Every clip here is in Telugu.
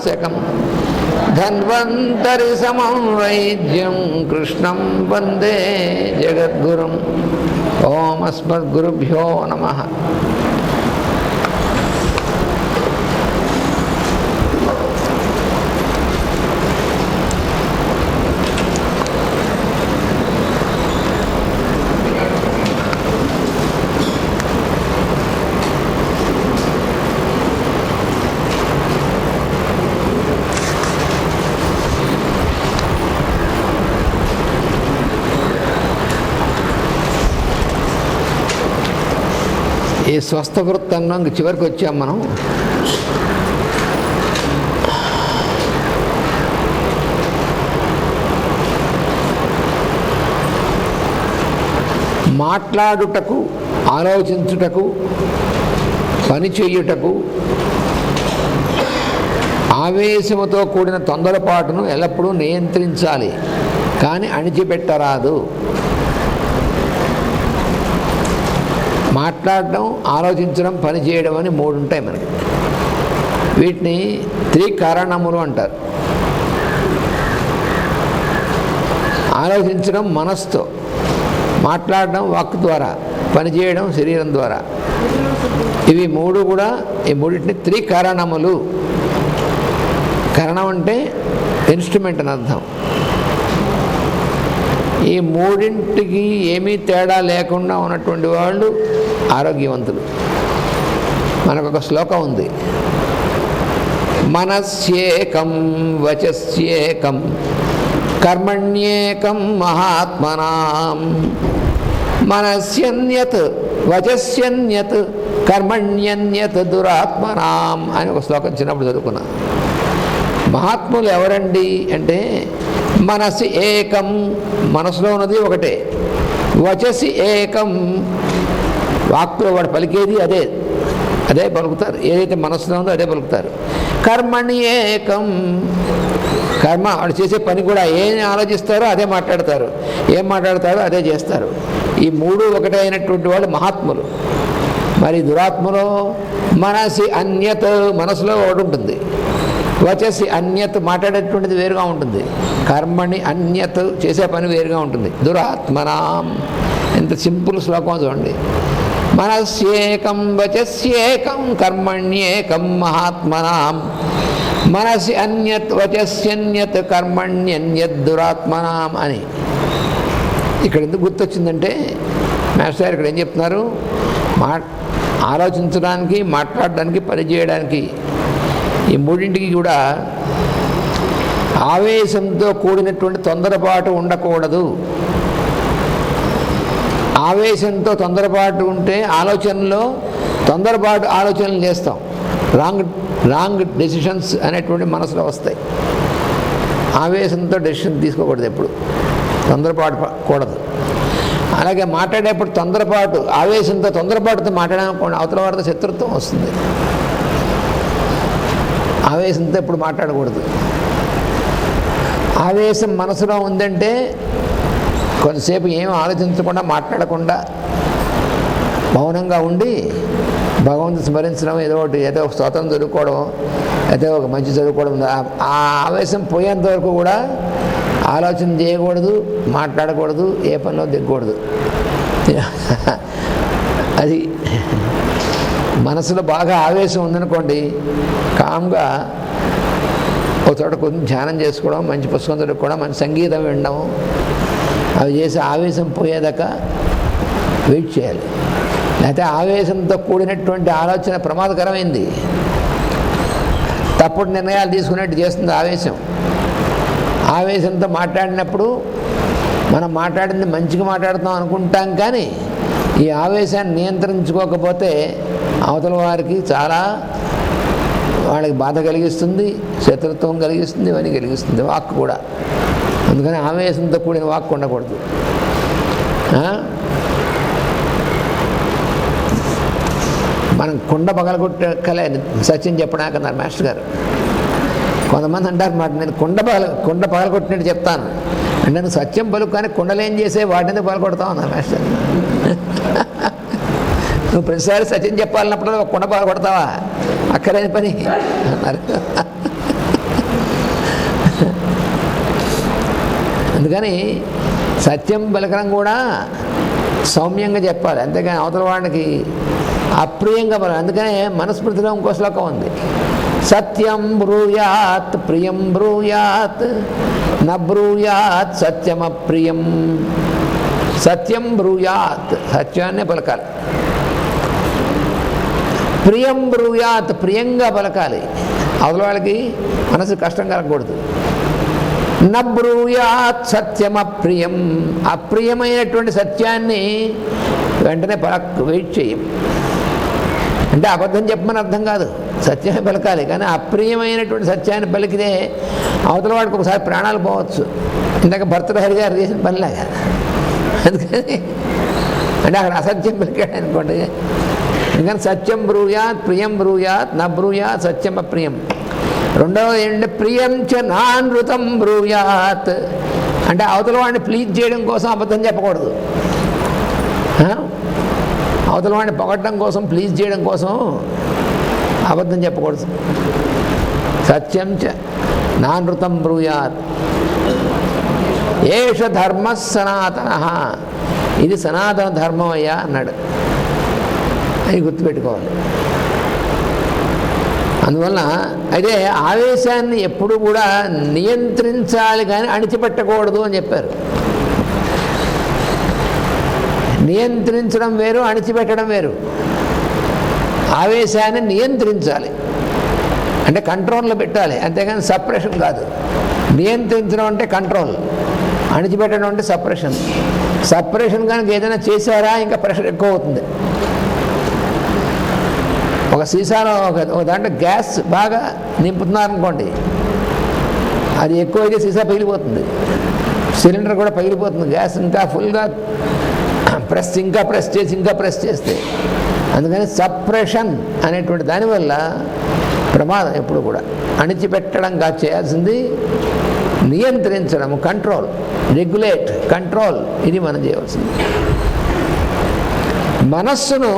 శకం ధన్వంతరి సమం వైద్యం కృష్ణం వందే జగద్గురుం. ఓం అస్మద్గురుభ్యో నమః. ఈ స్వస్థ వృత్తంలో చివరికి వచ్చాం మనం. మాట్లాడుటకు, ఆలోచించుటకు, పని చేయుటకు ఆవేశముతో కూడిన తొందరపాటును ఎల్లప్పుడూ నియంత్రించాలి, కానీ అణిచిపెట్టరాదు. మాట్లాడడం, ఆలోచించడం, పని చేయడం అని మూడు ఉంటాయి మనకి. వీటిని త్రికారణములు అంటారు. ఆలోచించడం మనస్సుతో, మాట్లాడడం వాక్ ద్వారా, పని చేయడం శరీరం ద్వారా. ఇవి మూడు కూడా, ఈ మూడింటిని త్రికారణములు. కరణం అంటే ఇన్స్ట్రుమెంట్ అని అర్థం. ఈ మూడింటికి ఏమీ తేడా లేకుండా ఉన్నటువంటి వాళ్ళు ఆరోగ్యవంతులు. మనకొక శ్లోకం ఉంది, మనస్యేకం వచస్యేకం కర్మణ్యేకం మహాత్మనాం. మనస్యన్యత్ వచస్యన్యత్ కర్మణ్యన్యత్ దురాత్మనాం అని ఒక శ్లోకం చిన్నప్పుడు చదువుకున్నా. మహాత్ములు ఎవరండి అంటే, మనసి ఏకం, మనసులో ఉన్నది ఒకటే. వచసి ఏకం, వాక్కులో వాడు పలికేది అదే పలుకుతారు. ఏదైతే మనసులో ఉందో అదే పలుకుతారు. కర్మణి ఏకం, కర్మ వాడు చేసే పని కూడా ఏం ఆలోచిస్తారో అదే మాట్లాడతారు, ఏం మాట్లాడతారో అదే చేస్తారు. ఈ మూడు ఒకటే అయినటువంటి వాళ్ళు మహాత్ములు. మరి దురాత్మలో మనసి అన్యత్, మనసులో ఒకటి ఉంటుంది. వచసి అన్యత్, మాట్లాడేటువంటిది వేరుగా ఉంటుంది. కర్మణి అన్యత్, చేసే పని వేరుగా ఉంటుంది. దురాత్మనాం, ఎంత సింపుల్ శ్లోకం చూడండి. మనస్యేకం వచస్యేకం కర్మణ్యేకం మహాత్మనాం. మనసి అన్యత్ వచస్యన్యత్ కర్మణ్యన్యత్ దురాత్మనాం అని. ఇక్కడ ఎందుకు గుర్తొచ్చిందంటే, మాస్టర్ గారు ఇక్కడ ఏం చెప్తున్నారు, ఆలోచించడానికి, మాట్లాడడానికి, పని చేయడానికి, ఈ మూడింటికి కూడా ఆవేశంతో కూడినటువంటి తొందరపాటు ఉండకూడదు. ఆవేశంతో తొందరపాటు ఉంటే ఆలోచనలో తొందరపాటు ఆలోచనలు చేస్తాం. రాంగ్ డెసిషన్స్ అనేటువంటి మనసులో వస్తాయి. ఆవేశంతో డెసిషన్ తీసుకోకూడదు, ఎప్పుడు తొందరపాటు కూడదు. అలాగే మాట్లాడేప్పుడు తొందరపాటు, ఆవేశంతో తొందరపాటుతో మాట్లాడకుండా అవతల వారితో శత్రుత్వం వస్తుంది. ఆవేశంతో ఎప్పుడు మాట్లాడకూడదు. ఆవేశం మనసులో ఉందంటే కొంతసేపు ఏం ఆలోచించకుండా, మాట్లాడకుండా మౌనంగా ఉండి భగవంతుని స్మరించడం, ఏదో ఒక స్తోత్రం చదువుకోవడం, ఏదో ఒక మంచి చదువుకోవడం. ఆ ఆవేశం పోయేంత వరకు కూడా ఆలోచన చేయకూడదు, మాట్లాడకూడదు, ఏ పనిలో దిగకూడదు. అది మనసులో బాగా ఆవేశం ఉందనుకోండి, కామ్గా ఒక చోట కొంచెం ధ్యానం చేసుకోవడం, మంచి పుస్తకం చదువుకోవడం, మంచి సంగీతం వినడం, అవి చేసి ఆవేశం పోయేదాకా వెయిట్ చేయాలి. లేకపోతే ఆవేశంతో కూడినటువంటి ఆలోచన ప్రమాదకరమైంది. తప్పుడు నిర్ణయాలు తీసుకునేట్టు చేస్తుంది ఆవేశం. ఆవేశంతో మాట్లాడినప్పుడు మనం మాట్లాడింది మంచిగా మాట్లాడుతాం అనుకుంటాం, కానీ ఈ ఆవేశాన్ని నియంత్రించుకోకపోతే అవతల వారికి చాలా వాళ్ళకి బాధ కలిగిస్తుంది, శత్రుత్వం కలిగిస్తుంది, ఇవన్నీ కలిగిస్తుంది. వాక్ కూడా అందుకని ఆవేశంతో కూడిన వాక్ ఉండకూడదు. మనం కుండ పగలగొట్టకలే సత్యం చెప్పడాకన్నారు మాస్టర్ గారు. కొంతమంది అంటారు మాట, నేను కుండ పగలగొట్టినట్టు చెప్తాను అంటే, నువ్వు సత్యం పలుకు కానీ కుండలు ఏం చేసే వాటిని పగలగొడతావు అన్నారు మాస్టర్. నువ్వు ప్రతిసారి సత్యం చెప్పాలన్నప్పుడు ఒక కుండ పగలగొడతావా? అక్కలేని పని అన్నారు. అందుకని సత్యం పలకడం కూడా సౌమ్యంగా చెప్పాలి, అంతేగాని అవతల వాడికి అప్రియంగా పలకాలి. అందుకనే మనుస్మృతిలో ఇంకో శ్లోకం ఉంది, సత్యం బ్రూయాత్ ప్రియం బ్రూయాత్ న బ్రూయాత్ సత్యమప్రియం. సత్యం బ్రూయాత్, సత్యాన్నే పలకాలి. ప్రియం బ్రూయాత్, ప్రియంగా పలకాలి, అవతల వాళ్ళకి మనసు కష్టం కలగకూడదు. న బ్రూయాత్ సత్యమప్రియం, అప్రియమైనటువంటి సత్యాన్ని వెంటనే వెయిట్ చేయం. అంటే అబద్ధం చెప్పమని అర్థం కాదు, సత్యమే పలకాలి. కానీ అప్రియమైనటువంటి సత్యాన్ని పలికితే అవతల వాడికి ఒకసారి ప్రాణాలు పోవచ్చు. ఇందాక భర్తృహరి గారు చేసిన పనిలాగా. అందుకని అంటే అక్కడ అసత్యం పలికాడు అనుకోండి. అందుకని సత్యం బ్రూయాత్ ప్రియం బ్రూయాత్ న బ్రూయాత్ సత్యం అప్రియం. రెండవది ఏంటంటే ప్రియం చ నానృతం బ్రూయాత్, అంటే అవతల వాడిని ప్లీజ్ చేయడం కోసం అబద్ధం చెప్పకూడదు. అవతల వాడిని పొగట్టడం కోసం, ప్లీజ్ చేయడం కోసం అబద్ధం చెప్పకూడదు. సత్యం చ నానృతం బ్రూయాత్. ఏష ధర్మ సనాతన, ఇది సనాతన ధర్మం అయ్యా అన్నాడు. అది గుర్తుపెట్టుకోవాలి. అందువలన అయితే ఆవేశాన్ని ఎప్పుడు కూడా నియంత్రించాలి కానీ అణిచిపెట్టకూడదు అని చెప్పారు. నియంత్రించడం వేరు, అణిచిపెట్టడం వేరు. ఆవేశాన్ని నియంత్రించాలి అంటే కంట్రోల్లో పెట్టాలి, అంతేగాని సప్రెషన్ కాదు. నియంత్రించడం అంటే కంట్రోల్, అణిచిపెట్టడం అంటే సప్రెషన్. సప్రెషన్ కనుక ఏదైనా చేశారా ఇంకా ప్రెషర్ ఎక్కువ అవుతుంది. ఒక సీసాలో ఒక దాంట్లో గ్యాస్ బాగా నింపుతున్నారనుకోండి, అది ఎక్కువైతే సీసా పగిలిపోతుంది, సిలిండర్ కూడా పగిలిపోతుంది. గ్యాస్ ఇంకా ఫుల్గా ఇంకా ప్రెస్ చేస్తే. అందుకని సప్రెషన్ అనేటువంటి దానివల్ల ప్రమాదం. ఎప్పుడు కూడా అణిచిపెట్టడం కాదు చేయాల్సింది, నియంత్రించడం, కంట్రోల్, రెగ్యులేట్, కంట్రోల్, ఇది మనం చేయవలసింది. మనస్సును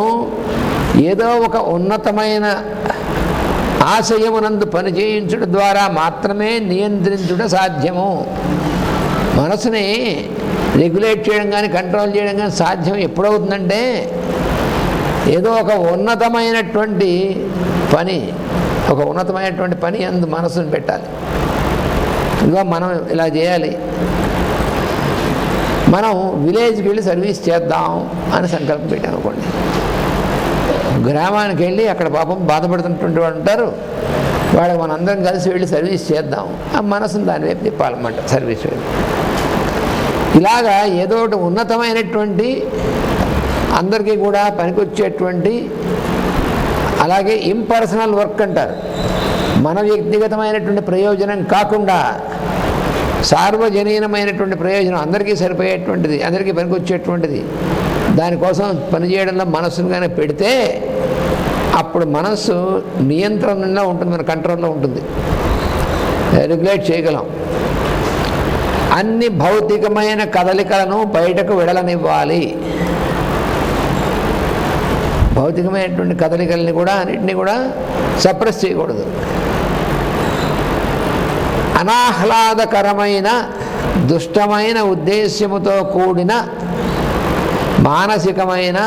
ఏదో ఒక ఉన్నతమైన ఆశయమునందు పనిచేయించడం ద్వారా మాత్రమే నియంత్రించుట సాధ్యము. మనసుని రెగ్యులేట్ చేయడం కానీ కంట్రోల్ చేయడం కానీ సాధ్యం ఎప్పుడవుతుందంటే ఏదో ఒక ఉన్నతమైనటువంటి పని అందు మనసును పెట్టాలి. ఇదిగో మనం ఇలా చేయాలి, మనం విలేజ్కి వెళ్ళి సర్వీస్ చేద్దాం అని సంకల్పం పెట్టాం అనుకోండి. గ్రామానికి వెళ్ళి అక్కడ పాపం బాధపడుతున్నటువంటి వాడు ఉంటారు, వాళ్ళకి మనందరం కలిసి వెళ్ళి సర్వీస్ చేద్దాం. ఆ మనసును దాని వైపు తిప్పాలన్నమాట, సర్వీస్ వైపు. ఇలాగా ఏదో ఒకటి ఉన్నతమైనటువంటి అందరికీ కూడా పనికొచ్చేటువంటి, అలాగే ఇంపర్సనల్ వర్క్ అంటారు, మన వ్యక్తిగతమైనటువంటి ప్రయోజనం కాకుండా సార్వజనీనమైనటువంటి ప్రయోజనం, అందరికీ సరిపోయేటువంటిది, అందరికీ పనికొచ్చేటువంటిది, దానికోసం పనిచేయడంలో మనస్సును కానీ పెడితే అప్పుడు మనస్సు నియంత్రణలో ఉంటుంది, మన కంట్రోల్లో ఉంటుంది, రెగ్యులేట్ చేయగలం. అన్ని భౌతికమైన కదలికలను బయటకు వెడలనివ్వాలి. భౌతికమైనటువంటి కదలికల్ని కూడా అన్నింటినీ కూడా సప్రెస్ చేయకూడదు. అనాహ్లాదకరమైన దుష్టమైన ఉద్దేశ్యముతో కూడిన మానసికమైన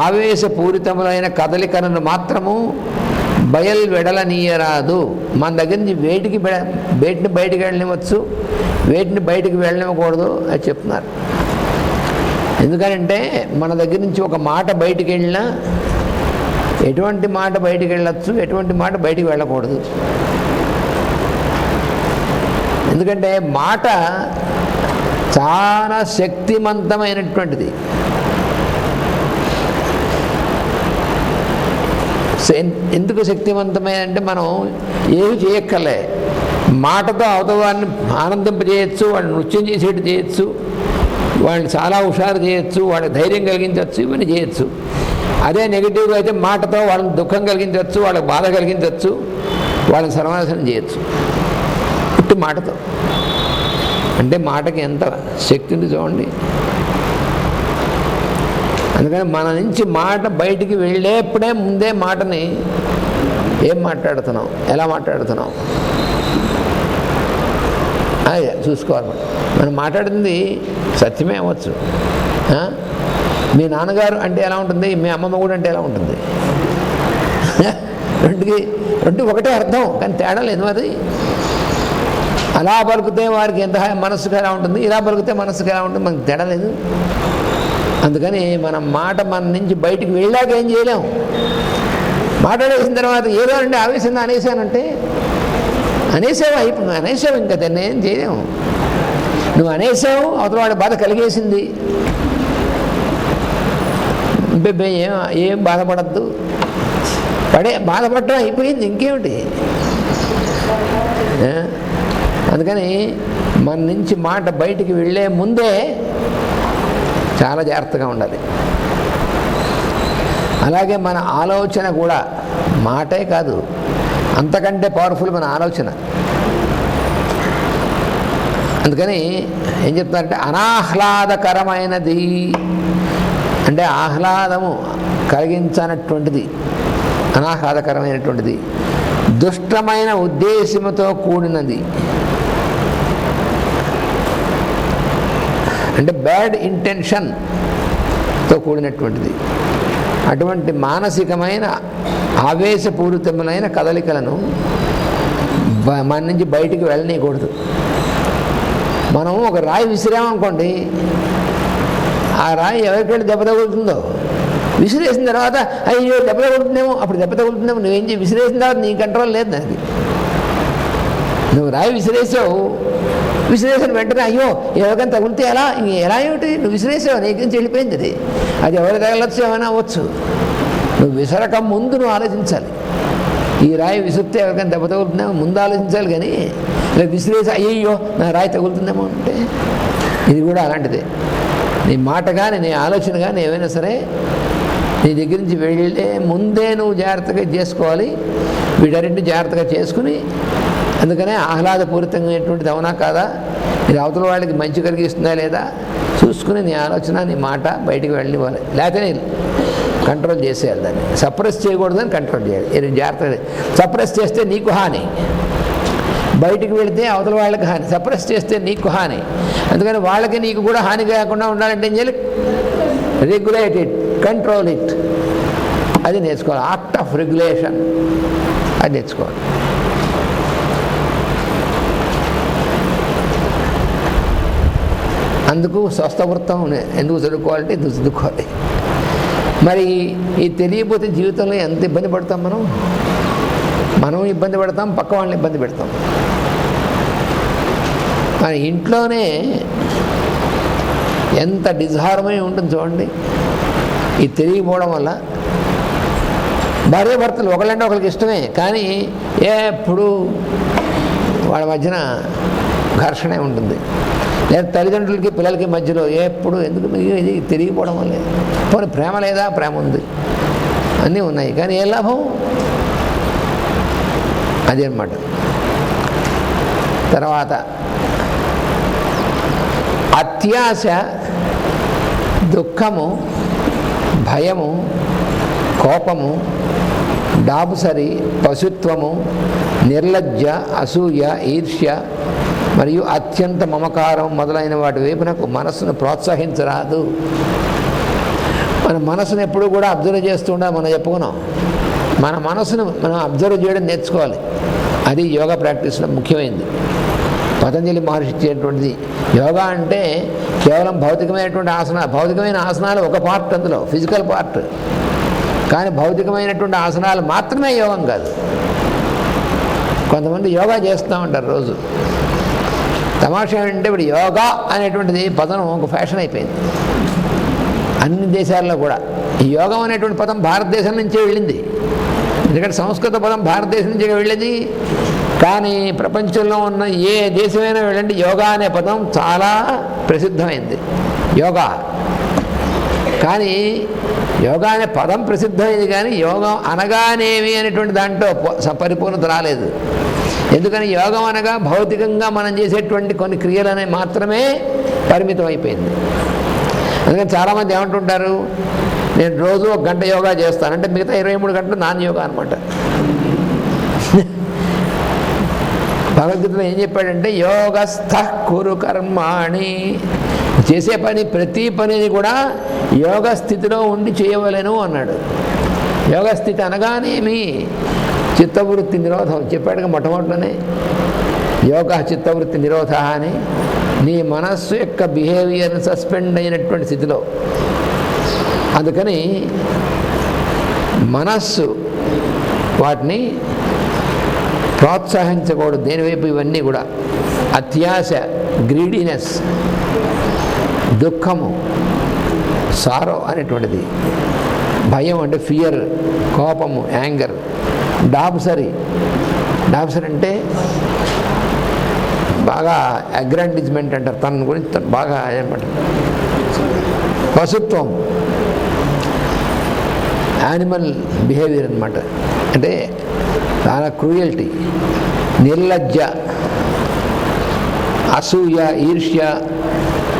ఆవేశపూరితములైన కదలికలను మాత్రము వెడలనీయరాదు. మన దగ్గర నుంచి వేటిని బయటికి వెళ్ళనివ్వచ్చు, వేటిని బయటికి వెళ్ళనివ్వకూడదు అని చెప్తున్నారు. ఎందుకంటే మన దగ్గర నుంచి ఒక మాట బయటికి వెళ్ళినా ఎటువంటి మాట బయటికి వెళ్ళచ్చు, ఎటువంటి మాట బయటికి వెళ్ళకూడదు. ఎందుకంటే మాట చాలా శక్తివంతమైనటువంటిది. ఎందుకు శక్తివంతమైన అంటే మనం ఏమి చేయక్కర్లే, మాటతో అవతవాన్ని ఆనందింపజేయచ్చు, వాడిని నృత్యం చేసేట్టు చేయొచ్చు, వాళ్ళని చాలా హుషారు చేయొచ్చు, వాళ్ళకి ధైర్యం కలిగించవచ్చు, ఇవన్నీ చేయొచ్చు. అదే నెగిటివ్గా అయితే మాటతో వాళ్ళని దుఃఖం కలిగించవచ్చు, వాళ్ళకి బాధ కలిగించవచ్చు, వాళ్ళని సర్వనాశనం చేయొచ్చు ఇటు మాటతో. అంటే మాటకి ఎంత శక్తి ఉంది చూడండి. అందుకని మన నుంచి మాట బయటికి వెళ్ళేప్పుడే ముందే మాటని ఏం మాట్లాడుతున్నాం, ఎలా మాట్లాడుతున్నాం, చూసుకోవాలి. మనం మాట్లాడింది సత్యమే అవ్వచ్చు. మీ నాన్నగారు అంటే ఎలా ఉంటుంది, మీ అమ్మమ్మ కూడా అంటే ఎలా ఉంటుంది? రెండు ఒకటే అర్థం, కానీ తేడా లేదు. అది అలా పలుకుతే వారికి ఎంత మనసుకు ఎలా ఉంటుంది, ఇలా పలుకుతే మనసుకు ఎలా ఉంటుంది, మనకు తేడా లేదు. అందుకని మనం మాట మన నుంచి బయటికి వెళ్ళాక ఏం చేయలేము. మాట్లాడేసిన తర్వాత ఏదో అంటే ఆవేశంగా అనేసానంటే అనేసావు, అయిపోయింది, అనేసావు, ఇంకా దాన్ని ఏం చేయలేము. నువ్వు అనేసావు, అవతల వాడి బాధ కలిగేసింది, ఏం బాధపడద్దు, బాధపడటం అయిపోయింది, ఇంకేమిటి. అందుకని మన నుంచి మాట బయటికి వెళ్ళే ముందే చాలా జాగ్రత్తగా ఉండాలి. అలాగే మన ఆలోచన కూడా, మాటే కాదు, అంతకంటే పవర్ఫుల్ మన ఆలోచన. అందుకని ఏం చెప్తారంటే అనాహ్లాదకరమైనది అంటే ఆహ్లాదము కలిగించనటువంటిది, అనాహ్లాదకరమైనటువంటిది, దుష్టమైన ఉద్దేశముతో కూడినది అంటే బ్యాడ్ ఇంటెన్షన్తో కూడినటువంటిది. అటువంటి మానసికమైన ఆవేశపూరితమైన కదలికలను మన నుంచి బయటికి వెళ్ళనీయకూడదు. మనం ఒక రాయి విసిరామనుకోండి, ఆ రాయి ఎవరికెళ్ళి దెబ్బ తగులుతుందో, విసిరేసిన తర్వాత అయ్యో దెబ్బ తగులుతుందేమో, అప్పుడు దెబ్బ తగులుతుందేమో, నువ్వేం చేసి విసిరేసిన తర్వాత నీ కంట్రోల్ లేదు దానికి. నువ్వు రాయి విసిరేసావు, విసిరేసిన వెంటనే అయ్యో ఎవరికైనా తగిలితే ఎలా ఏమిటి, నువ్వు విసిరేసావు, నీకేం చెల్లిపోయింది. అది ఎవరు తగలచ్చు, ఏమైనా అవ్వచ్చు. నువ్వు విసరక ముందు నువ్వు ఆలోచించాలి. ఈ రాయి విసిరితే ఎవరికైనా దెబ్బ తగులుతుందేమో ముందు ఆలోచించాలి, కానీ ఇలా విసిరేసి అయ్యో నా రాయి తగులుతుందేమో అంటే, ఇది కూడా అలాంటిదే. నీ మాట కానీ నీ ఆలోచన కానీ ఏమైనా సరే నీ దగ్గర నుంచి వెళ్ళే ముందే నువ్వు జాగ్రత్తగా చేసుకోవాలి. వీటన్నింటినీ జాగ్రత్తగా చేసుకుని, అందుకనే ఆహ్లాదపూరితమైనటువంటిది అవునా కాదా, ఇది అవతల వాళ్ళకి మంచి కలిగిస్తుందా లేదా చూసుకుని నీ ఆలోచన నీ మాట బయటికి వెళ్ళనివ్వాలి. లేకపోతే కంట్రోల్ చేసేయాలి, దాన్ని సప్రెస్ చేయకూడదని కంట్రోల్ చేయాలి. ఇది జాగ్రత్తగా సప్రెస్ చేస్తే నీకు హాని, బయటికి వెళితే అవతల వాళ్ళకి హాని, సప్రెస్ చేస్తే నీకు హాని. అందుకని వాళ్ళకి నీకు కూడా హాని కాకుండా ఉండాలంటే ఏం చేయాలి? రెగ్యులేట్ ఇట్, కంట్రోల్ ఇట్, అది నేర్చుకోవాలి. ఆర్ట్ ఆఫ్ రెగ్యులేషన్ అది నేర్చుకోవాలి. అందుకు స్వస్థవృత్తం ఎందుకు చదువుకోవాలంటే ఎందుకు చదువుకోవాలి. మరి ఈ తెలియకపోతే జీవితంలో ఎంత ఇబ్బంది పడతాం, మనం ఇబ్బంది పడతాం, పక్క వాళ్ళని ఇబ్బంది పెడతాం. మన ఇంట్లోనే ఎంత డిజార్మనీ ఉంటుంది చూడండి ఈ తెలియకపోవడం వల్ల. భార్యాభర్తలు ఒకళ్ళంటే ఒకరికి ఇష్టమే, కానీ ఎప్పుడు వాళ్ళ మధ్యన ఘర్షణే ఉంటుంది. లేదా తల్లిదండ్రులకి పిల్లలకి మధ్యలో ఎప్పుడు ఎందుకు ఇది తెలియకపోవడం వల్లే. పోనీ ప్రేమ లేదా? ప్రేమ ఉంది, అన్నీ ఉన్నాయి, కానీ ఏ లాభం? అది అన్నమాట. తర్వాత అత్యాశ, దుఃఖము, భయము, కోపము, డాబుసరి, పశుత్వము, నిర్లజ్జ, అసూయ, ఈర్ష్య మరియు అత్యంత మమకారం మొదలైన వాటి వైపునకు మనస్సును ప్రోత్సహించరాదు. మన మనసును ఎప్పుడు కూడా అబ్జర్వ్ చేస్తూ ఉండాలి. మనం చెప్పుకున్నాం, మన మనసును మనం అబ్జర్వ్ చేయడం నేర్చుకోవాలి. అది యోగా ప్రాక్టీస్లో ముఖ్యమైనది. పతంజలి మహర్షి ఇచ్చేటువంటిది యోగా అంటే కేవలం భౌతికమైనటువంటి ఆసనాలు, భౌతికమైన ఆసనాలు ఒక పార్ట్, అందులో ఫిజికల్ పార్ట్, కానీ భౌతికమైనటువంటి ఆసనాలు మాత్రమే యోగం కాదు. కొంతమంది యోగా చేస్తూ ఉంటారు రోజు. తమాషా ఏంటంటే ఇప్పుడు యోగా అనేటువంటిది పదం ఒక ఫ్యాషన్ అయిపోయింది అన్ని దేశాల్లో కూడా. ఈ యోగం అనేటువంటి పదం భారతదేశం నుంచే వెళ్ళింది, ఎందుకంటే సంస్కృత పదం భారతదేశం నుంచే వెళ్ళింది. కానీ ప్రపంచంలో ఉన్న ఏ దేశమైనా వెళ్ళండి, యోగా అనే పదం చాలా ప్రసిద్ధమైంది. యోగా, కానీ యోగా అనే పదం ప్రసిద్ధమైంది, కానీ యోగం అనగానేమి అనేటువంటి దాంట్లో పరిపూర్ణత రాలేదు. ఎందుకని యోగం అనగా భౌతికంగా మనం చేసేటువంటి కొన్ని క్రియలనే మాత్రమే పరిమితం అయిపోయింది. అందుకని చాలామంది ఏమంటుంటారు, నేను రోజు 1 గంట యోగా చేస్తానంటే మిగతా 23 గంటలు నాన్ యోగా అనమాట. భగవద్గీతలో ఏం చెప్పాడంటే యోగస్థ కురు కర్మాణి, చేసే పని ప్రతి పనిని కూడా యోగ స్థితిలో ఉండి చేయవలెను అన్నాడు. యోగస్థితి అనగానేమి చిత్తవృత్తి నిరోధం చెప్పాడుగా మొట్టమొదటిలోనే. యోగ చిత్తవృత్తి నిరోధ అని. నీ మనస్సు యొక్క బిహేవియర్ని సస్పెండ్ అయినటువంటి స్థితిలో. అందుకని మనస్సు వాటిని ప్రోత్సహించకూడదు దేనివైపు. ఇవన్నీ కూడా అత్యాశ, గ్రీడీనెస్, దుఃఖము, సారో అనేటువంటిది, భయం అంటే ఫియర్, కోపము, యాంగర్, డాబ్సరీ అంటే బాగా అగ్రాండిజ్మెంట్ అంటారు, తన గురించి బాగా అనమాట. పశుత్వం, యానిమల్ బిహేవియర్ అనమాట, అంటే చాలా క్రూయల్టీ. నిర్లజ్జ, అసూయ, ఈర్ష్య,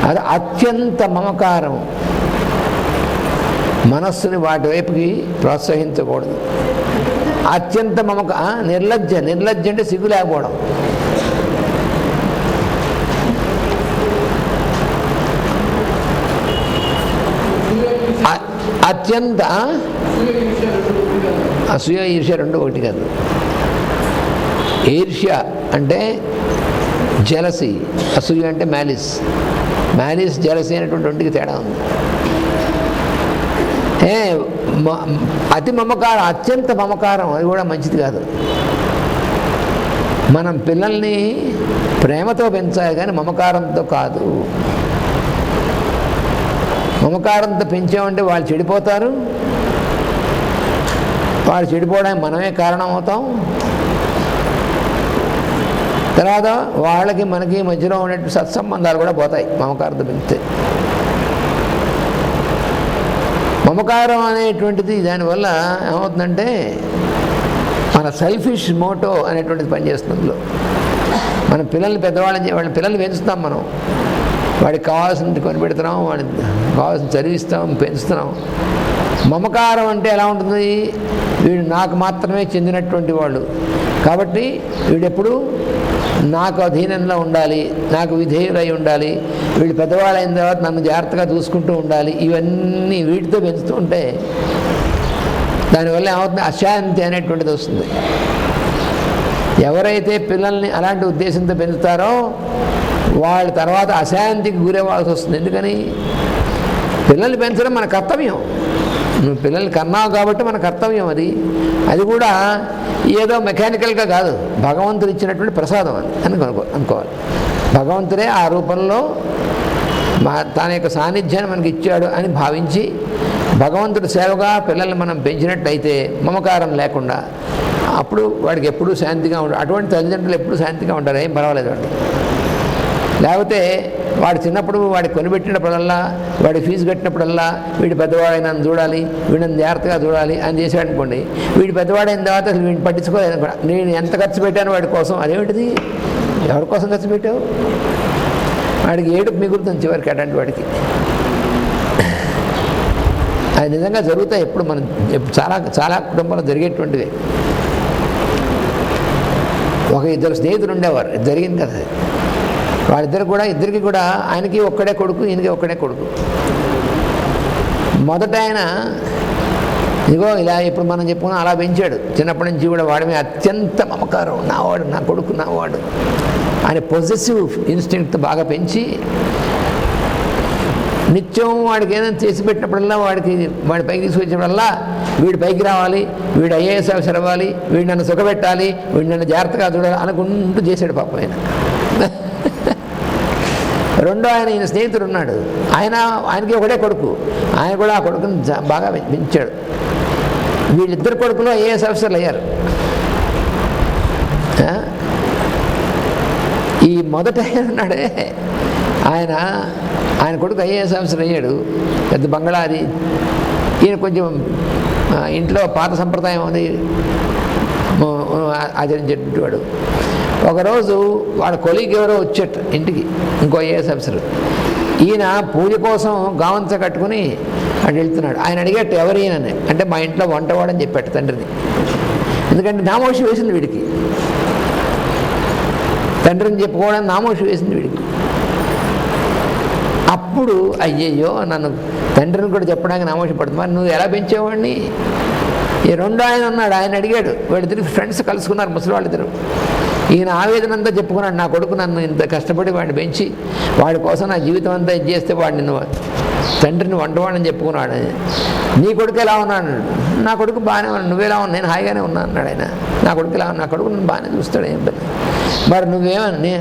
అది అత్యంత మమకారం. మనస్సుని వాటి వైపుకి ప్రోత్సహించకూడదు. అత్యంత నిర్లజ్జ అంటే సిగ్గు లేకపోవడం. అత్యంత అసూయ, ఈర్ష్య రెండు ఒకటి కాదు. ఈర్ష్య అంటే జెలసీ, అసూయ అంటే మ్యాలిస్. జెలసీ అనేటువంటి రెండుకి తేడా ఉంది. అతి మమకారం, అత్యంత మమకారం, అది కూడా మంచిది కాదు. మనం పిల్లల్ని ప్రేమతో పెంచాలి కానీ మమకారంతో కాదు. మమకారంతో పెంచామంటే వాళ్ళు చెడిపోతారు. వాళ్ళు చెడిపోవడానికి మనమే కారణం అవుతాం. తర్వాత వాళ్ళకి మనకి మధ్యలో ఉండే సత్సంబంధాలు కూడా పోతాయి మమకారంతో పెంచితే. మమకారం అనేటువంటిది దానివల్ల ఏమవుతుందంటే మన సెల్ఫిష్ మోటో అనేటువంటిది పనిచేస్తుంది. మన పిల్లల్ని వాళ్ళ పిల్లల్ని పెంచుతాం మనం. వాడికి కావాల్సినది కొనిపెడుతున్నాం, వాడికి కావాల్సిన చదివిస్తాం, పెంచుతున్నాం. మమకారం అంటే ఎలా ఉంటుంది? వీడు నాకు మాత్రమే చెందినటువంటి వాడు కాబట్టి వీడెప్పుడు నాకు అధీనంలో ఉండాలి, నాకు విధేయులై ఉండాలి, వీళ్ళు పెద్దవాళ్ళైన తర్వాత నన్ను జాగ్రత్తగా చూసుకుంటూ ఉండాలి. ఇవన్నీ వీటితో పెంచుతూ ఉంటే దానివల్ల ఏమవుతుంది? అశాంతి అనేటువంటిది వస్తుంది. ఎవరైతే పిల్లల్ని అలాంటి ఉద్దేశంతో పెంచుతారో వాళ్ళ తర్వాత అశాంతికి గురవ్వాల్సి వస్తుంది. ఎందుకని? పిల్లల్ని పెంచడం మన కర్తవ్యం. నువ్వు పిల్లల్ని కన్నావు కాబట్టి మన కర్తవ్యం అది. అది కూడా ఏదో మెకానికల్గా కాదు, భగవంతుడు ఇచ్చినటువంటి ప్రసాదం అని అనుకోవాలి. భగవంతుడే ఆ రూపంలో తన యొక్క సాన్నిధ్యాన్ని మనకి ఇచ్చాడు అని భావించి భగవంతుడి సేవగా పిల్లల్ని మనం పెంచినట్టయితే మమకారం లేకుండా, అప్పుడు వాడికి ఎప్పుడూ శాంతిగా ఉంటాడు. అటువంటి తల్లిదండ్రులు ఎప్పుడూ శాంతిగా ఉంటారు, ఏం పర్వాలేదు వాడికి. లేకపోతే వాడు చిన్నప్పుడు వాడికి కొనిపెట్టినప్పుడల్లా, వాడి ఫీజు కట్టినప్పుడల్లా వీడి పెద్దవాడైన నన్ను చూడాలి, వీడిని జాగ్రత్తగా చూడాలి అని చేశాడు అనుకోండి. వీడి పెద్దవాడైన తర్వాత అసలు వీడిని పట్టించుకోలేదు అనుకో. నేను ఎంత ఖర్చు పెట్టాను వాడి కోసం, అదేమిటిది? ఎవరి కోసం ఖర్చు పెట్టావు? వాడికి ఏడుపు మిగులుతుంది చివరికి అటువంటి వాడికి. అది నిజంగా జరుగుతాయి. ఎప్పుడు మనం చాలా చాలా కుటుంబాలు జరిగేటువంటివి. ఒక ఇద్దరు స్నేహితులు ఉండేవారు, జరిగింది కదా. ఇద్దరికి కూడా ఆయనకి ఒక్కడే కొడుకు, ఈయనకి ఒక్కడే కొడుకు. మొదట ఆయన ఇదిగో ఇలా ఇప్పుడు మనం చెప్పుకున్నాం అలా పెంచాడు. చిన్నప్పటి నుంచి కూడా వాడి మీద అత్యంత మమకారం, నావాడు, నా కొడుకు నావాడు ఆయన పొజెసివ్ ఇన్స్టింక్ట్ బాగా పెంచి నిత్యం వాడికి ఏదైనా చేసి పెట్టినప్పుడల్లా వాడి పైకి తీసుకొచ్చినప్పుడల్లా వీడి పైకి రావాలి, వీడు ఐఏఎస్ ఆఫీసర్ అవ్వాలి, వీడు నన్ను సుఖపెట్టాలి, వీడు నన్ను జాగ్రత్తగా చూడాలి అనుకుంటూ చేశాడు పాపం ఆయన. రెండో ఈయన స్నేహితుడు ఉన్నాడు, ఆయనకి ఒకటే కొడుకు. ఆయన కూడా ఆ కొడుకుని బాగా పెంచాడు. వీళ్ళిద్దరు కొడుకులు ఐఏఎస్ ఆఫీసర్లు అయ్యారు. ఈ మొదట ఉన్నాడే ఆయన కొడుకు ఐఏఎస్ ఆఫీసర్ అయ్యాడు, పెద్ద బంగళా అది. ఈయన కొంచెం ఇంట్లో పాత సంప్రదాయం అది ఆచరించేటువంటి వాడు. ఒకరోజు వాడు కొలీగ్ ఎవరో వచ్చేట ఇంటికి, ఇంకో ఐఏఎస్ ఆఫీసర్. ఈయన పూజ కోసం గావంచ కట్టుకుని అటు వెళ్తున్నాడు. ఆయన అడిగట్టు ఎవరు ఈయనని అంటే మా ఇంట్లో వంటవాడని చెప్పాడు తండ్రిని. ఎందుకంటే నామోషి వేసింది వీడికి. తండ్రిని చెప్పుకోవడానికి నామోషి వేసింది వీడికి. అప్పుడు అయ్యయ్యో నన్ను తండ్రిని కూడా చెప్పడానికి నామోషి పడుతుంది, మరి నువ్వు ఎలా పెంచేవాడిని? ఈ రెండో ఆయన ఉన్నాడు, ఆయన అడిగాడు. వాళ్ళిద్దరు ఫ్రెండ్స్ కలుసుకున్నారు, ముసలి వాళ్ళిద్దరు. ఈయన ఆవేదన అంతా చెప్పుకున్నాడు, నా కొడుకు నన్ను ఇంత కష్టపడి వాడిని పెంచి వాడి కోసం నా జీవితం అంతా ఇది చేస్తే వాడిని నువ్వు తండ్రిని వంటవాడని చెప్పుకున్నాడు. నీ కొడుకు ఎలా ఉన్నాడు? నా కొడుకు బాగానే ఉన్నాడు. నువ్వెలా ఉన్నావు? నేను హాయిగానే ఉన్నాను అన్నాడు ఆయన. నా కొడుకు ఎలా ఉన్నా? నా కొడుకు నన్ను బాగానే చూస్తాడు, ఏం పని. మరి నువ్వేమని?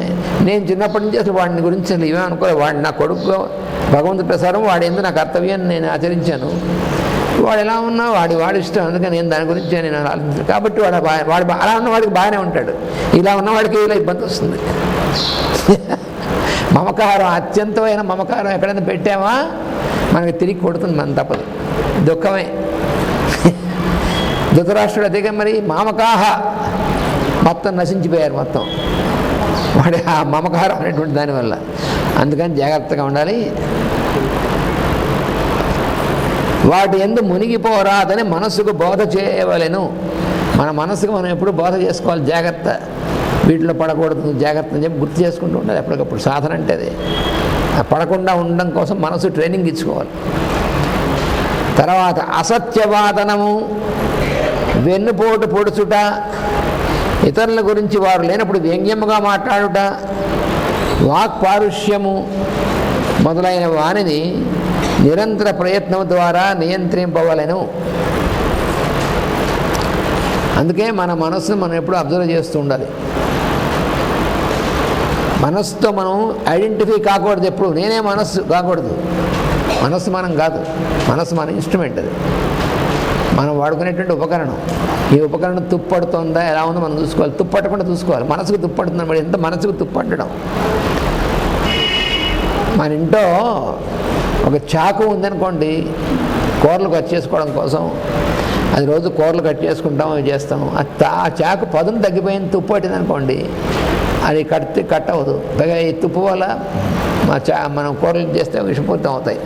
నేను చిన్నప్పటి నుంచి అసలు వాడిని గురించి అసలు ఏమనుకోలేదు. వాడు నా కొడుకు భగవంతుడి ప్రసారం, వాడు ఎందుకు నా కర్తవ్యాన్ని నేను ఆచరించాను. వాడు ఎలా ఉన్నా వాడి ఇష్టం, అందుకని నేను దాని గురించి నేను ఆలోచించాను. కాబట్టి వాడు అలా ఉన్నవాడికి బాగానే ఉంటాడు, ఇలా ఉన్నవాడికి ఇలా ఇబ్బంది వస్తుంది. మమకారం, అత్యంతమైన మమకారం ఎక్కడైనా పెట్టామా మనకి తిరిగి కొడుతుంది, మన తప్పదు, దుఃఖమే. ధృతరాష్ట్రుడు అదేగా మరి, మమకాహ మొత్తం నశించిపోయారు మొత్తం వాడి ఆ మమకారం అనేటువంటి దానివల్ల. అందుకని జాగ్రత్తగా ఉండాలి. వాటి యందు మునిగిపోరాదని మనస్సుకు బోధ చేయవలెను. మన మనసుకు మనం ఎప్పుడు బోధ చేసుకోవాలి, జాగ్రత్త, వీటిలో పడకూడదు, జాగ్రత్త అని చెప్పి గుర్తు చేసుకుంటూ ఉండాలి ఎప్పటికప్పుడు. సాధన అంటే అది. పడకుండా ఉండడం కోసం మనసు ట్రైనింగ్ ఇచ్చుకోవాలి. తర్వాత అసత్యవాదనము, వెన్నుపోటు పొడుచుట, ఇతరుల గురించి వారు లేనప్పుడు వ్యంగ్యముగా మాట్లాడుట, వాక్పారుష్యము మొదలైన వానిని నిరంతర ప్రయత్నం ద్వారా నియంత్రింపవలెను. అందుకే మన మనస్సును మనం ఎప్పుడు అబ్జర్వ్ చేస్తూ ఉండాలి. మనస్సుతో మనం ఐడెంటిఫై కాకూడదు ఎప్పుడు. నేనే మనస్సు కాకూడదు. మనస్సు మనం కాదు, మనస్సు మన ఇన్స్ట్రుమెంట్. అది మనం వాడుకునేటువంటి ఉపకరణం. ఈ ఉపకరణం తుప్పడుతుందా ఎలా ఉందో మనం చూసుకోవాలి, తుప్పట్టకుండా చూసుకోవాలి. మనసుకు తుప్పడుతుంది మరి, ఎంత మనసుకు తుప్పట్టడం. మన ఇంట్లో ఒక చాకు ఉందనుకోండి, కూరలు కట్ చేసుకోవడం కోసం, అది రోజు కూరలు కట్ చేసుకుంటాం, అవి చేస్తాం. ఆ చాకు పదును తగ్గిపోయింది, తుప్పు పట్టింది అనుకోండి, అది కట్ అవ్వదు. పైగా ఈ తుప్పు వల్ల మనం కూరలు చేస్తే విషపూరితం అవుతాయి.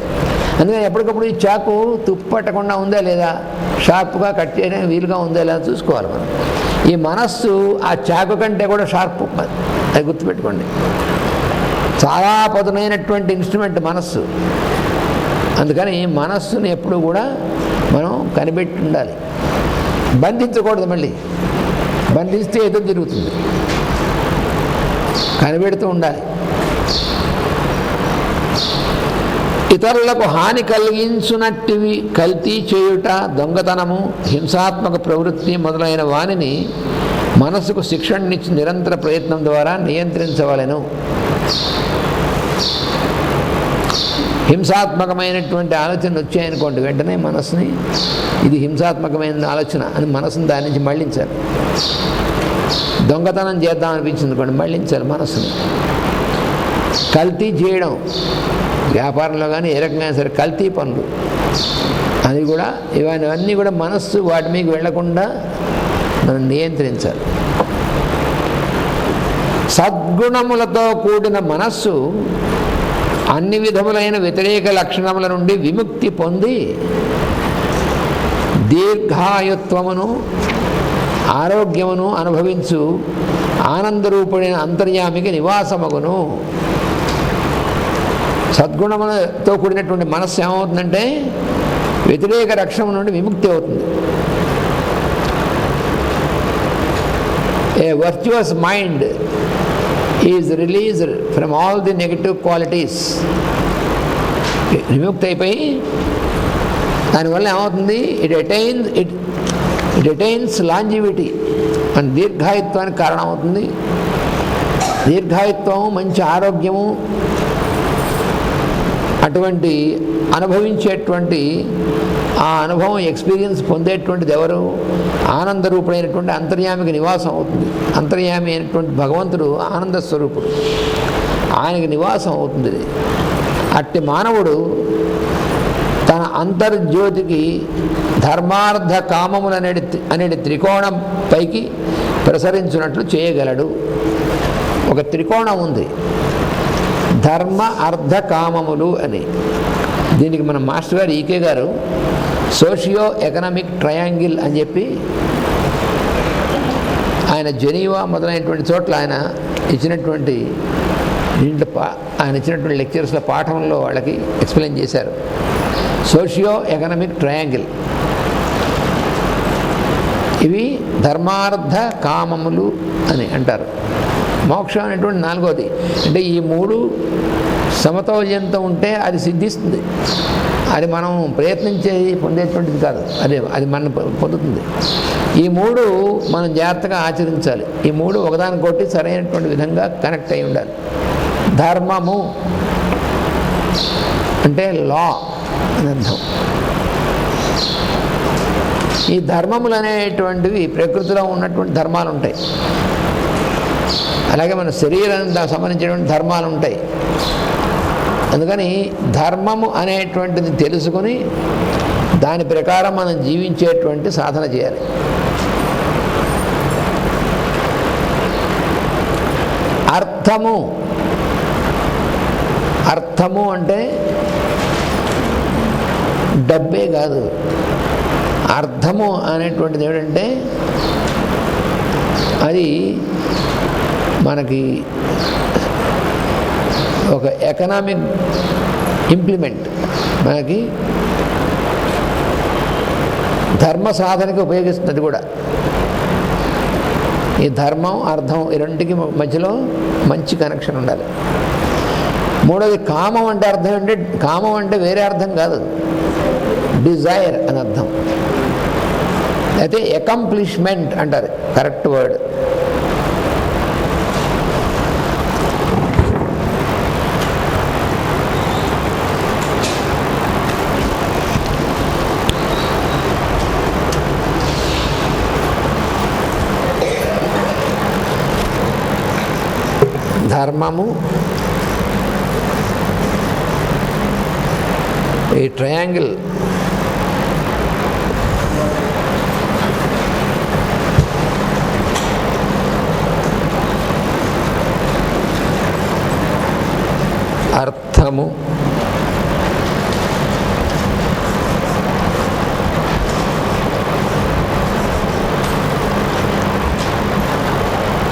అందుకని ఎప్పటికప్పుడు ఈ చాకు తుప్పు పట్టకుండా ఉందా లేదా, షార్ప్గా కట్ చేయడానికి వీలుగా ఉందా లేదా చూసుకోవాలి మనం. ఈ మనస్సు ఆ చాకు కంటే కూడా షార్ప్, అది గుర్తుపెట్టుకోండి. చాలా పదునైనటువంటి ఇన్స్ట్రుమెంట్ మనస్సు. అందుకని మనస్సుని ఎప్పుడు కూడా మనం కనిపెట్టి ఉండాలి, బంధించకూడదు. మళ్ళీ బంధిస్తే ఎదురు తిరుగుతుంది, కనిపెడుతూ ఉండాలి. ఇతరులకు హాని కలిగించునట్టివి కల్తీ చేయుట, దొంగతనము, హింసాత్మక ప్రవృత్తి మొదలైన వానిని మనసుకు శిక్షణనిచ్చి నిరంతర ప్రయత్నం ద్వారా నియంత్రించవలెను. హింసాత్మకమైనటువంటి ఆలోచనలు వచ్చాయనుకోండి, వెంటనే మనసుని ఇది హింసాత్మకమైన ఆలోచన అని మనసుని దాని నుంచి మళ్ళించాలి. దొంగతనం చేద్దాం అనిపించింది అనుకోండి, మళ్ళించాలి మనసుని. కల్తీ చేయడం, వ్యాపారంలో కానీ ఏ రకంగా సరే కల్తీ పనులు, అది కూడా ఇవన్నీ కూడా మనస్సు వాటి మీకు వెళ్లకుండా మనం నియంత్రించాలి. సద్గుణములతో కూడిన మనస్సు అన్ని విధములైన వ్యతిరేక లక్షణముల నుండి విముక్తి పొంది దీర్ఘాయుత్వమును ఆరోగ్యమును అనుభవించు ఆనందరూపుడైన అంతర్యామికి నివాసమగును. సద్గుణములతో కూడినటువంటి మనస్సు ఏమవుతుందంటే వ్యతిరేక లక్షణం నుండి విముక్తి అవుతుంది. A virtuous mind is released from all the negative qualities. విముక్తి అయిపోయి దానివల్ల ఏమవుతుంది, ఇట్ అటైన్స్ లాంజివిటీ, మన దీర్ఘాయుత్వానికి కారణమవుతుంది. దీర్ఘాయుత్వము, మంచి ఆరోగ్యము, అటువంటి అనుభవించేటువంటి ఆ అనుభవం ఎక్స్పీరియన్స్ పొందేటువంటిది ఎవరు? ఆనందరూపుడైనటువంటి అంతర్యామికి నివాసం అవుతుంది. అంతర్యామి అయినటువంటి భగవంతుడు ఆనంద స్వరూపుడు, ఆయనకి నివాసం అవుతుంది. అట్టి మానవుడు తన అంతర్జ్యోతికి ధర్మార్థ కామములు అనేది త్రికోణం పైకి ప్రసరించినట్లు చేయగలడు. ఒక త్రికోణం ఉంది, ధర్మ అర్థ కామములు అని. దీనికి మన మాస్టర్ గారు ఈకే గారు సోషియో ఎకనామిక్ ట్రయాంగిల్ అని చెప్పి ఆయన ఆయన జెనీవా మొదలైనటువంటి చోట్ల ఆయన ఇచ్చినటువంటి లెక్చర్స్లో పాఠంలో వాళ్ళకి ఎక్స్ప్లెయిన్ చేశారు. సోషియో ఎకనామిక్ ట్రయాంగిల్, ఇవి ధర్మార్థ కామములు అని అంటారు. మోక్షం అనేటువంటి నాలుగోది. అంటే ఈ మూడు సమతౌల్యంతో ఉంటే అది సిద్ధిస్తుంది. అది మనం ప్రయత్నించేది పొందేటువంటిది కాదు, అది మనం పొందుతుంది. ఈ మూడు మనం జాగ్రత్తగా ఆచరించాలి. ఈ మూడు ఒకదానికొకటి సరైనటువంటి విధంగా కనెక్ట్ అయి ఉండాలి. ధర్మము అంటే లా అని అర్థం. ఈ ధర్మములు అనేటువంటివి ప్రకృతిలో ఉన్నటువంటి ధర్మాలు ఉంటాయి, అలాగే మన శరీరానికి సంబంధించినటువంటి ధర్మాలు ఉంటాయి. అందుకని ధర్మము అనేటువంటిది తెలుసుకొని దాని ప్రకారం మనం జీవించేటువంటి సాధన చేయాలి. అర్థము అంటే డబ్బే కాదు. అర్థము అనేటువంటిది ఏమిటంటే అది మనకి ఒక ఎకనామిక్ ఇంప్లిమెంట్, మనకి ధర్మ సాధనకి ఉపయోగిస్తుంది. అది కూడా ఈ ధర్మం అర్థం ఈ రెండింటికి మధ్యలో మంచి కనెక్షన్ ఉండాలి. మూడోది కామం అంటే అర్థం అంటే, కామం అంటే వేరే అర్థం కాదు, డిజైర్ అని అర్థం. అయితే అకంప్లిష్మెంట్ అంటారు కరెక్ట్ వర్డ్. ధర్మము, ఈ ట్రయాంగిల్ అర్థము,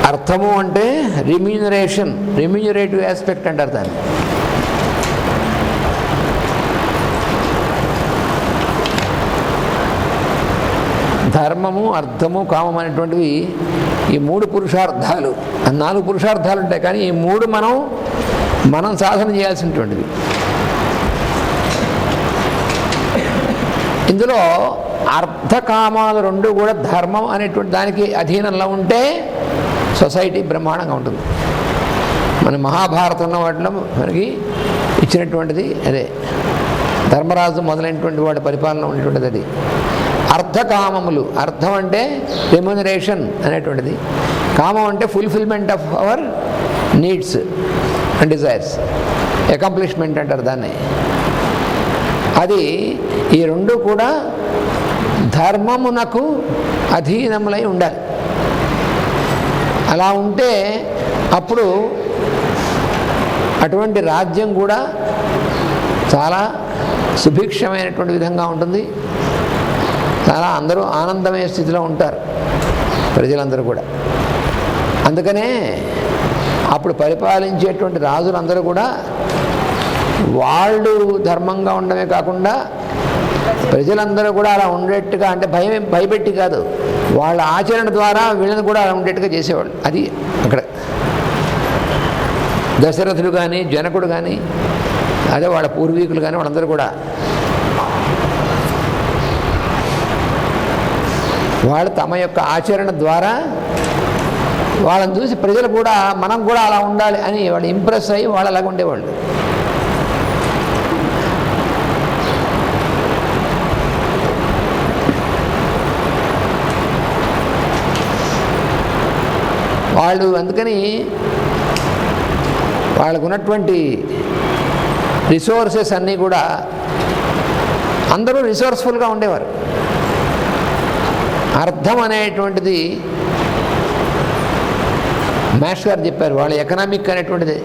అర్థము అంటే రెమ్యూనరేటివ్ ఆస్పెక్ట్ అంటారు దాన్ని. ధర్మము, అర్థము, కామం అనేటువంటివి ఈ మూడు పురుషార్థాలు. 4 పురుషార్థాలు ఉంటాయి, కానీ ఈ మూడు మనం సాధన చేయాల్సినటువంటివి. ఇందులో అర్థకామాలు రెండు కూడా ధర్మం అనేటువంటి దానికి అధీనంలో ఉంటే సొసైటీ బ్రహ్మాండంగా ఉంటుంది. మన మహాభారతం ఉన్న వాటిలో మనకి ఇచ్చినటువంటిది అదే. ధర్మరాజు మొదలైనటువంటి వాడి పరిపాలన ఉండేటువంటిది అది. అర్థకామములు, అర్థం అంటే రెమ్యూనరేషన్ అనేటువంటిది, కామం అంటే fulfilment of our needs and desires, accomplishment అంటారు దాన్ని. అది ఈ రెండు కూడా ధర్మమునకు అధీనములై ఉండాలి. అలా ఉంటే అప్పుడు అటువంటి రాజ్యం కూడా చాలా సుభిక్షమైనటువంటి విధంగా ఉంటుంది. చాలా అందరూ ఆనందమయ స్థితిలో ఉంటారు ప్రజలందరూ కూడా. అందుకనే అప్పుడు పరిపాలించేటువంటి రాజులందరూ కూడా వాళ్ళు ధర్మంగా ఉండమే కాకుండా ప్రజలందరూ కూడా అలా ఉండేట్టుగా, అంటే భయపెట్టి కాదు, వాళ్ళ ఆచరణ ద్వారా వీళ్ళని కూడా అలా ఉండేట్టుగా చేసేవాళ్ళు. అది అక్కడ దశరథుడు కానీ, జనకుడు కానీ, అదే వాళ్ళ పూర్వీకులు కానీ వాళ్ళందరూ కూడా వాళ్ళు తమ యొక్క ఆచరణ ద్వారా వాళ్ళని చూసి ప్రజలు కూడా మనం కూడా అలా ఉండాలి అని వాళ్ళు ఇంప్రెస్ అయ్యి వాళ్ళు అలాగ ఉండేవాళ్ళు. వాళ్ళు అందుకని వాళ్ళకు ఉన్నటువంటి రిసోర్సెస్ అన్నీ కూడా అందరూ రిసోర్స్ఫుల్గా ఉండేవారు. అర్థం అనేటువంటిది మాస్టర్ గారు చెప్పారు. వాళ్ళ ఎకనామిక్ అనేటువంటిది,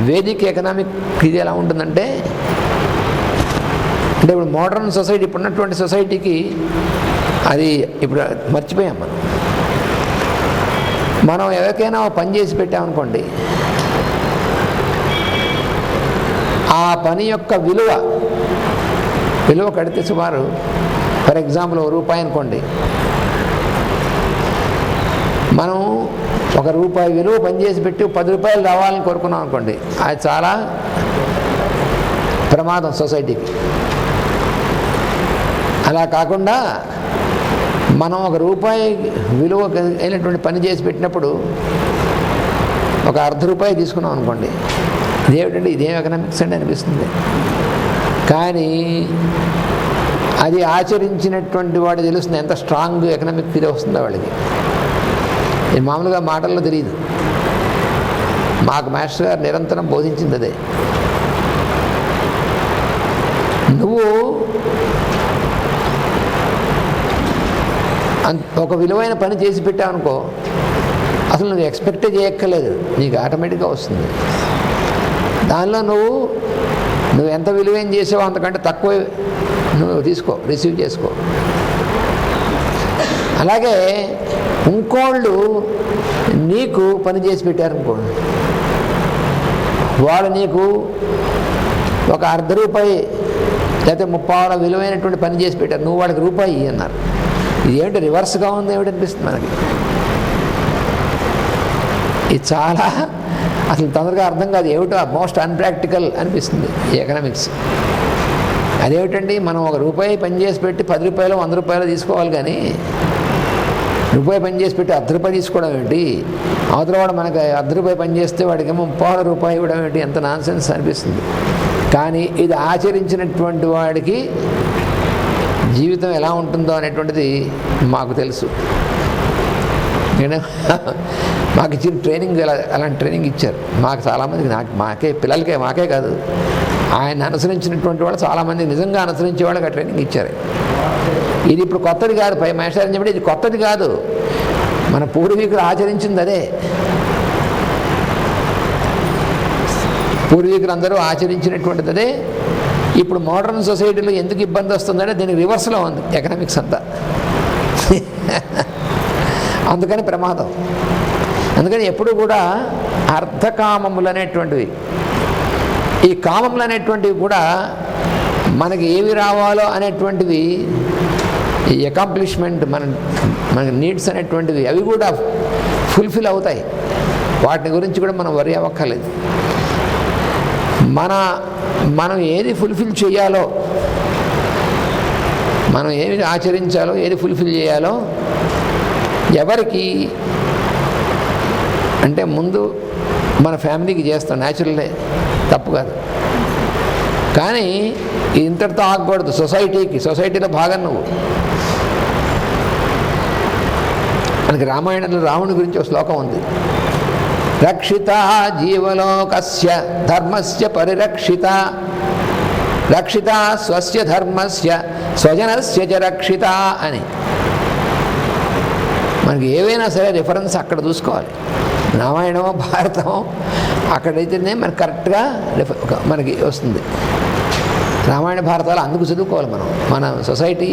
వేదిక్ ఎకనామిక్ ఇది ఎలా ఉంటుందంటే, అంటే ఇప్పుడు మోడర్న్ సొసైటీ, ఇప్పుడు ఉన్నటువంటి సొసైటీకి అది ఇప్పుడు మర్చిపోయాం మనం. మనం ఎవరికైనా పని చేసి పెట్టామనుకోండి, ఆ పని యొక్క విలువ కడితే సుమారు ఫర్ ఎగ్జాంపుల్ ₹1 అనుకోండి, మనం ₹1 విలువ పనిచేసి పెట్టి ₹10 రావాలని కోరుకున్నాం అనుకోండి, అది చాలా ప్రమాదం సొసైటీకి. అలా కాకుండా మనం ₹1 విలువ అయినటువంటి పని చేసి పెట్టినప్పుడు ఒక ₹0.50 తీసుకున్నాం అనుకోండి, ఇదేమిటండి ఇదేం ఎకనామిక్స్ అండి అనిపిస్తుంది. కానీ అది ఆచరించినటువంటి వాడు తెలుస్తుంది ఎంత స్ట్రాంగ్ ఎకనామిక్ ఫీల్ వస్తుందో వాళ్ళకి. ఇది మామూలుగా మాటల్లో తెలియదు. మాకు మాస్టర్ గారు నిరంతరం బోధించింది అదే. నువ్వు ఒక విలువైన పని చేసి పెట్టావనుకో, అసలు నువ్వు ఎక్స్పెక్టే చేయక్కర్లేదు, నీకు ఆటోమేటిక్గా వస్తుంది. దానిలో నువ్వు ఎంత విలువైన చేసావో అంతకంటే తక్కువ నువ్వు రిసీవ్ చేసుకో. అలాగే ఇంకోళ్ళు నీకు పని చేసి పెట్టారనుకోండి, వాళ్ళు నీకు ఒక ₹0.50 లేకపోతే ₹30 విలువైనటువంటి పని చేసి పెట్టారు, నువ్వు వాడికి ₹1 అన్నారు. ఇదేమిటి రివర్స్గా ఉంది ఏమిటనిపిస్తుంది మనకి. ఇది చాలా అసలు తొందరగా అర్థం కాదు, ఏమిటో మోస్ట్ అన్ప్రాక్టికల్ అనిపిస్తుంది ఈ ఎకనామిక్స్. అదేమిటండి, మనం ₹1 పని చేసి పెట్టి ₹10 ₹100 తీసుకోవాలి, కానీ ₹1 పని చేసి పెట్టి ₹10 తీసుకోవడం ఏంటి? అవతల వాడు మనకు ₹10 పని చేస్తే వాడికేమో ₹30 ఇవ్వడం ఏంటి? ఎంత నాన్సెన్స్ అనిపిస్తుంది. కానీ ఇది ఆచరించినటువంటి వాడికి జీవితం ఎలా ఉంటుందో అనేటువంటిది మాకు తెలుసు. మాకు ఇచ్చిన ట్రైనింగ్ అలాంటి ట్రైనింగ్ ఇచ్చారు మాకు చాలామందికి. మాకే కాదు, ఆయన అనుసరించినటువంటి వాళ్ళు చాలామంది నిజంగా అనుసరించే వాళ్ళకి ఆ ట్రైనింగ్ ఇచ్చారు. ఇది ఇప్పుడు కొత్తది కాదు, మేస్టర్ అని చెప్పి ఇది కొత్తది కాదు, మన పూర్వీకులు ఆచరించింది అదే. పూర్వీకులు అందరూ ఆచరించినటువంటిది అదే. ఇప్పుడు మోడర్న్ సొసైటీలో ఎందుకు ఇబ్బంది వస్తుందంటే దీనికి రివర్స్లో ఉంది ఎకనామిక్స్ అంతా. అందుకని ప్రమాదం. అందుకని ఎప్పుడు కూడా అర్థకామములు అనేటువంటివి, ఈ కామములు అనేటువంటివి కూడా మనకి ఏవి రావాలో అనేటువంటివి, ఈ అకాంప్లిష్మెంట్ మనకి నీడ్స్ అనేటువంటివి అవి కూడా ఫుల్ఫిల్ అవుతాయి. వాటి గురించి కూడా మనం వరి అవ్వక్కర్లేదు. మనం ఏది ఫుల్ఫిల్ చేయాలో, మనం ఏమి ఆచరించాలో, ఏది ఫుల్ఫిల్ చేయాలో ఎవరికి అంటే ముందు మన ఫ్యామిలీకి చేస్తాం, న్యాచురల్లే, తప్పు కాదు. కానీ ఇంతటితో ఆగకూడదు. సొసైటీలో భాగం నువ్వు. మనకి రామాయణంలో రావణుడి గురించి ఒక శ్లోకం ఉంది. రక్షిత జీవలోకస్య ధర్మస్య పరిరక్షిత, రక్షిత స్వస్య ధర్మస్య స్వజనస్య చ రక్షిత అని. మనకి ఏవైనా సరే రిఫరెన్స్ అక్కడ చూసుకోవాలి. రామాయణమో భారతమో అక్కడైతేనే మనకు కరెక్ట్గా మనకి వస్తుంది. రామాయణ భారతాలు అందుకు చదువుకోవాలి మనం. మన సొసైటీ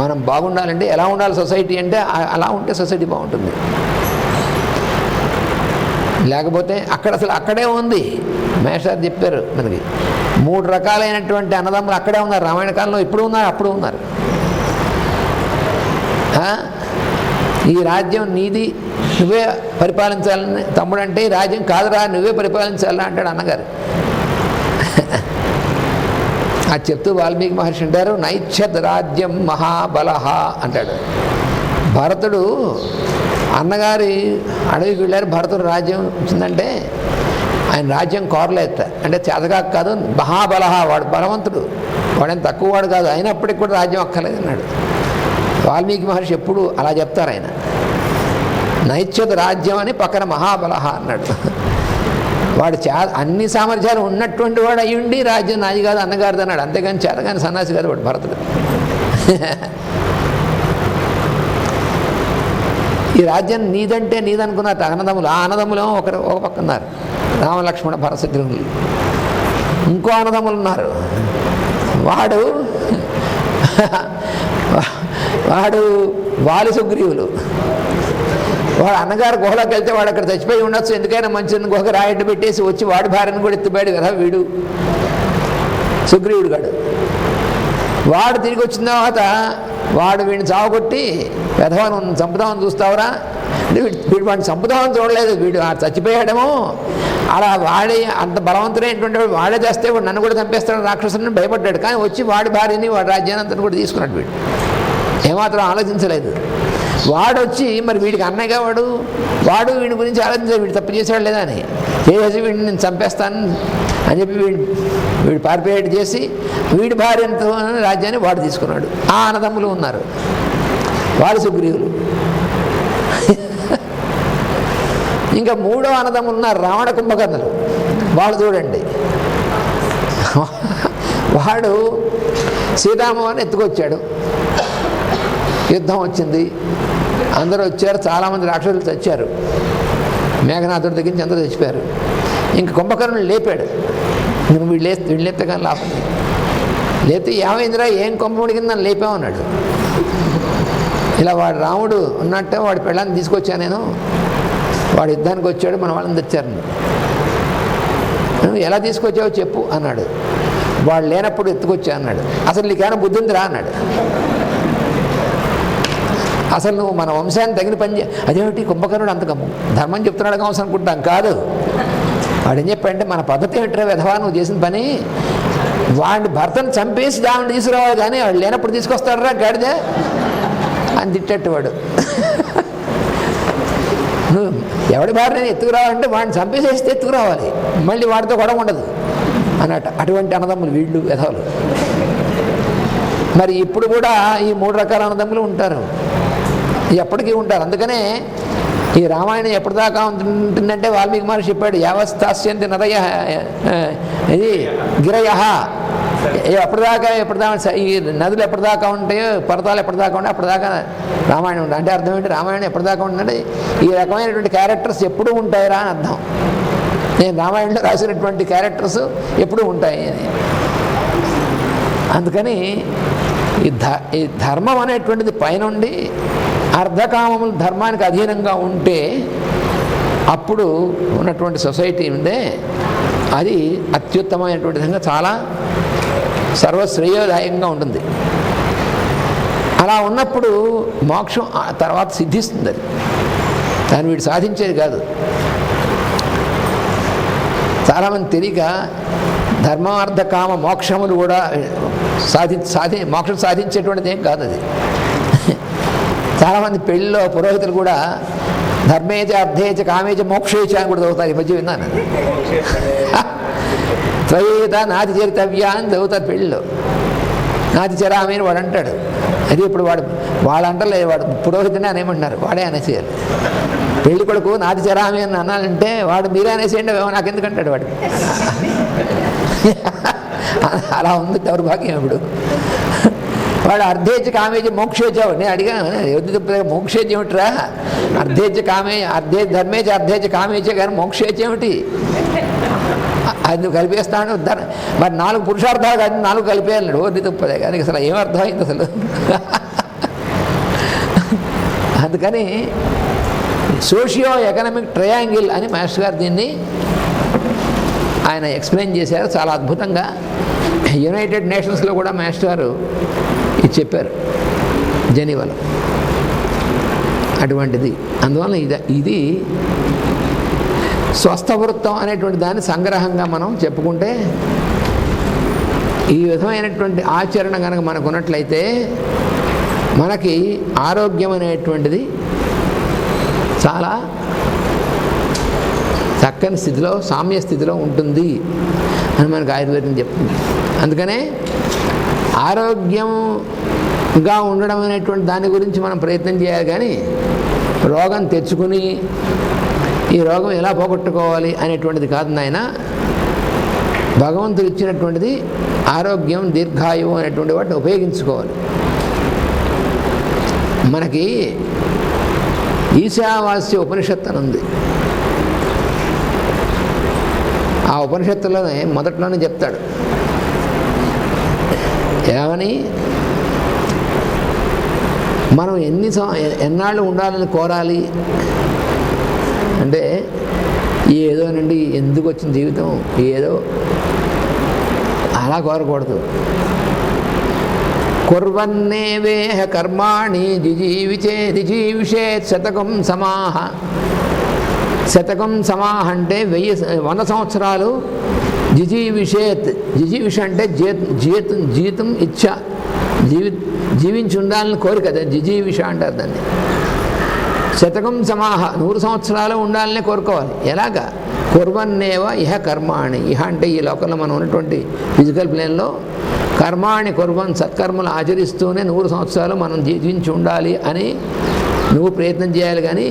మనం బాగుండాలంటే ఎలా ఉండాలి సొసైటీ అంటే అలా ఉంటే సొసైటీ బాగుంటుంది. లేకపోతే అసలు అక్కడే ఉంది. మేషారు చెప్పారు మనకి 3 రకాలైనటువంటి అన్నదమ్ములు అక్కడే ఉన్నారు. రామాయణ కాలంలో ఇప్పుడు ఉన్నారు, అప్పుడు ఉన్నారు. ఈ రాజ్యం నీది, నువ్వే పరిపాలించాలని తమ్ముడు అంటే, ఈ రాజ్యం కాదురా నువ్వే పరిపాలించాలని అంటాడు అన్నగారు. అది చెప్తూ వాల్మీకి మహర్షి అంటారు, నైచ్ఛద్ రాజ్యం మహాబలహ అంటాడు. భరతుడు అన్నగారి అడవికి వెళ్ళారు, భరతుడు రాజ్యం వచ్చిందంటే ఆయన రాజ్యం కోరలేత అంటే చేతగాక కాదు, మహాబలహ వాడు బలవంతుడు, వాడేం తక్కువ వాడు కాదు, అయినప్పటికి కూడా రాజ్యం అక్కర్లేదు అన్నాడు. వాల్మీకి మహర్షి ఎప్పుడు అలా చెప్తారు. ఆయన నైచ్ఛద్ రాజ్యం అని పక్కన మహాబలహ అన్నాడు. వాడు అన్ని సామర్థ్యాలు ఉన్నటువంటి వాడు అయ్యుండి రాజ్యం నాది కాదు అన్నగారిది అన్నాడు. అంతేగాని చేతగాని సన్నాసి కాదు వాడు భరతుడు. ఈ రాజ్యం నీదంటే నీదనుకున్నారు అన్నదమ్ములు. ఆ అన్నదమ్ములు ఒక పక్క ఉన్నారు, రామలక్ష్మణ భరతశత్రుఘ్నులు. ఇంకో అన్నదమ్ములు ఉన్నారు, వాడు వాలి సుగ్రీవులు. వాడు అన్నగారు గుహలోకి వెళ్తే వాడు అక్కడ చచ్చిపోయి ఉండొచ్చు, ఎందుకైనా మంచిది గుహకు రాయడ్డు పెట్టేసి వచ్చి వాడి భార్యను కూడా ఎత్తిపోయాడు కదా వీడు సుగ్రీవుడు గాడు. వాడు తిరిగి వచ్చిన తర్వాత వాడు వీడిని చావగొట్టి వెధవాను చంపుదామని చూస్తావురా అంటే వీడు వాడిని చంపుదామని చూడలేదు, వీడు చచ్చిపోయాడేమో అలా వాడే అంత బలవంతుడైనటువంటి వాడు వాడే చేస్తే వాడు నన్ను కూడా చంపేస్తాడు రాక్షసుని భయపడ్డాడు. కానీ వచ్చి వాడి భార్యని వాడి రాజ్యాన్ని అంతా కూడా తీసుకున్నాడు. వీడు ఏమాత్రం ఆలోచించలేదు. వాడు వచ్చి మరి వీడికి అన్నయ్యగా వాడు వీడి గురించి ఆలోచించాడు, వీడు తప్పు చేసాడు లేదా అని. చేసి వీడిని నేను చంపేస్తాను అని చెప్పి వీడు పారిపోయేట్టు చేసి వీడి భార్యతో రాజ్యాన్ని వాడు తీసుకున్నాడు. ఆ అన్నదమ్ములు ఉన్నారు, వాడు సుగ్రీవులు. ఇంకా మూడో అన్నదమ్ములు ఉన్నారు రావణ కుంభకర్ణులు. వాళ్ళు చూడండి, వాడు సీతామ్మని ఎత్తుకొచ్చాడు, యుద్ధం వచ్చింది, అందరూ వచ్చారు, చాలామంది రాక్షసులు చచ్చారు, మేఘనాథుడి దగ్గర నుంచి అందరూ చచ్చిపోయారు. ఇంక కుంభకర్ణుడు లేపాడు, నువ్వు వీళ్ళు లేపితే కానీ లాభం లేపితే ఏమైందిరా ఏం కుంభముడి కింద నన్ను లేపామన్నాడు. ఇలా వాడు రాముడు ఉన్నట్టే వాడి పెళ్ళాన్ని తీసుకొచ్చా నేను, వాడు యుద్ధానికి వచ్చాడు, మన వాళ్ళని తెచ్చారు, నువ్వు ఎలా తీసుకొచ్చావో చెప్పు అన్నాడు. వాడు లేనప్పుడు ఎత్తుకొచ్చా అన్నాడు. అసలు నీకేమైనా బుద్ధి ఉందిరా అన్నాడు. అసలు నువ్వు మన వంశాన్ని తగిన పని అదేమిటి కుంభకర్ణుడు అంత ధర్మం చెప్తున్నాడు కావచ్చు అనుకుంటాం, కాదు. వాడు ఏం చెప్పాడంటే మన పద్ధతి ఏమిట్రా వెధవా నువ్వు చేసిన పని, వాడిని భర్తను చంపేసి దాన్ని తీసుకురావాలి కానీ వాడు లేనప్పుడు తీసుకొస్తాడరా గాడిదే అని తిట్టట్టు వాడు. నువ్వు ఎవడి భార్యని ఎత్తుకురావాలంటే వాడిని చంపేసేస్తే ఎత్తుకురావాలి, మళ్ళీ వాడితో గొడవ ఉండదు అన్నట్టు. అటువంటి అన్నదమ్ములు వీళ్ళు వెధవలు. మరి ఇప్పుడు కూడా ఈ 3 రకాల అన్నదమ్ములు ఉంటారు, ఎప్పటికీ ఉంటారు. అందుకనే ఈ రామాయణం ఎప్పటిదాకా ఉంటుందంటే వాల్మీకి మహర్షి చెప్పాడు, యావస్థాస్యంతి నదయ ఇది గిరయ, ఎప్పటిదాకా ఈ నదులు ఎప్పటిదాకా ఉంటాయో పర్వతాలు ఎప్పటిదాకా ఉంటాయి అప్పటిదాకా రామాయణం ఉంటుంది. అంటే అర్థం ఏంటి, రామాయణం ఎప్పటిదాకా ఉంటుందంటే ఈ రకమైనటువంటి క్యారెక్టర్స్ ఎప్పుడూ ఉంటాయిరా అని అర్థం. నేను రామాయణంలో రాసినటువంటి క్యారెక్టర్స్ ఎప్పుడూ ఉంటాయి అని. అందుకని ఈ ధర్మం అనేటువంటిది పైనుండి అర్ధకామములు ధర్మానికి అధీనంగా ఉంటే అప్పుడు ఉన్నటువంటి సొసైటీ ఉందే అది అత్యుత్తమైనటువంటి విధంగా చాలా సర్వశ్రేయోదాయంగా ఉంటుంది. అలా ఉన్నప్పుడు మోక్షం తర్వాత సిద్ధిస్తుంది. అది దాన్ని వీడు సాధించేది కాదు. చాలామంది తెలియక ధర్మం అర్థ కామ మోక్షములు కూడా మోక్షం సాధించేటువంటిది ఏం కాదు అది. చాలామంది పెళ్ళిలో పురోహితులు కూడా ధర్మేచ అర్థేచ కామేచ మోక్షేచ అని కూడా చదువుతారు. ఈ మధ్య విన్నాను. త్రయేత నాతి చరితవ్యా అని చదువుతారు పెళ్ళిలో. నాతి చరామి అని వాడు అంటాడు. అది ఇప్పుడు వాళ్ళు అంటలేదు, వాడు పురోహితునే అనేమంటున్నారు, వాడే అనేసేయాలి. పెళ్లి కొడుకు నాతి చరామి అని అన్నానంటే వాడు మీరే అనేసేయండి నాకెందుకంటాడు వాడు. అలా ఉంది దౌర్భాగ్యం. ఇప్పుడు వాడు అర్ధేచ కామేజ మోక్షేచావు. నేను అడిగాను, మోక్షేచ ఏమిట్రా, అర్ధేచ కామే ధర్మేచ అర్ధేచ కామేచ కానీ మోక్షేచ ఏమిటి, అది నువ్వు కలిపేస్తాను. మరి 4 పురుషార్థాలు కానీ 4 కలిపేయాలన్నాడు. ఓర్ని తప్పదే కానీ అసలు ఏమర్థమైంది అసలు. అందుకని సోషియో ఎకనామిక్ ట్రయాంగిల్ అని మాస్టర్ గారు దీన్ని ఆయన ఎక్స్ప్లెయిన్ చేశారు చాలా అద్భుతంగా. యునైటెడ్ నేషన్స్లో కూడా మాస్టర్ గారు ఇది చెప్పారు జెనీవాలో. అటువంటిది అందువల్ల ఇది స్వస్థవృత్తం అనేటువంటి దాన్ని సంగ్రహంగా మనం చెప్పుకుంటే ఈ విధమైనటువంటి ఆచరణ కనుక మనకు ఉన్నట్లయితే మనకి ఆరోగ్యం అనేటువంటిది చాలా చక్కని స్థితిలో సామ్య స్థితిలో ఉంటుంది అని మనకు ఆయుర్వేదం చెప్తుంది. అందుకనే ఆరోగ్యంగా ఉండడం అనేటువంటి దాని గురించి మనం ప్రయత్నం చేయాలి. కానీ రోగం తెచ్చుకుని ఈ రోగం ఎలా పోగొట్టుకోవాలి అనేటువంటిది కాదు నాయన. భగవంతుడు ఇచ్చినటువంటిది ఆరోగ్యం దీర్ఘాయువు అనేటువంటి వాటిని ఉపయోగించుకోవాలి. మనకి ఈశావాస్య ఉపనిషత్తు అని ఉంది. ఆ ఉపనిషత్తులోనే మొదట్లోనే చెప్తాడు ఏమని, మనం ఎన్నాళ్ళు ఉండాలని కోరాలి అంటే ఏదోనండి ఎందుకు వచ్చిన జీవితం ఏదో అలా కోరకూడదు. కుర్వన్నేవేహ కర్మాణి జిజీవిషేత్ శతకం సమాహ. శతకం సమాహ అంటే 100 సంవత్సరాలు జిజీవిషేత్. జిజీవిష అంటే జీతం ఇచ్చ, జీవించి ఉండాలని కోరిక, అదే జిజీవిష అంటారు దాన్ని. శతకం సమాహ 100 సంవత్సరాలు ఉండాలనే కోరుకోవాలి. ఎలాగా? కుర్వన్నేవ ఇహ కర్మాణి. ఇహ అంటే ఈ లోకంలో మనం ఉన్నటువంటి ఫిజికల్ ప్లేన్లో కర్మాణి కుర్వన్, సత్కర్మలు ఆచరిస్తూనే 100 సంవత్సరాలు మనం జీవించి ఉండాలి అని నువ్వు ప్రయత్నం చేయాలి. కానీ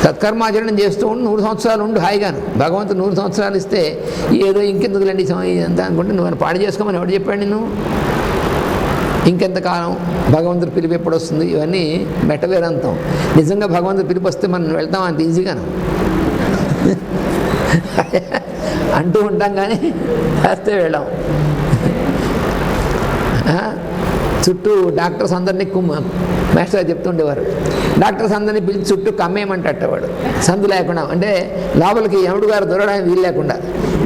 సత్కర్మాచరణ చేస్తూ ఉండి 100 సంవత్సరాలు ఉండు హాయిగాను. భగవంతుడు 100 సంవత్సరాలు ఇస్తే ఏదో ఇంకెందుకులండి ఇదంతా అనుకుంటే నువ్వు పాడు చేసుకోమని ఎవడు చెప్పాడు నిన్ను? ఇంకెంతకాలం? భగవంతుడు పిలుపు ఎప్పుడు వస్తుంది? ఇవన్నీ మెట్టవేరంతం. నిజంగా భగవంతుడు పిలుపు వస్తే మనం వెళ్తాం అంత ఈజీగాను అంటూ ఉంటాం కానీ చేస్తే వెళ్ళాం. చుట్టూ డాక్టర్స్ అందరినీ మాస్టర్ చెప్తుండేవారు. డాక్టర్స్ అందరినీ పిలిచి చుట్టూ కమ్మేయమంటేవాడు, సందు లేకుండా. అంటే లోపలికి ఎవడు గారు దూరడానికి వీలు లేకుండా.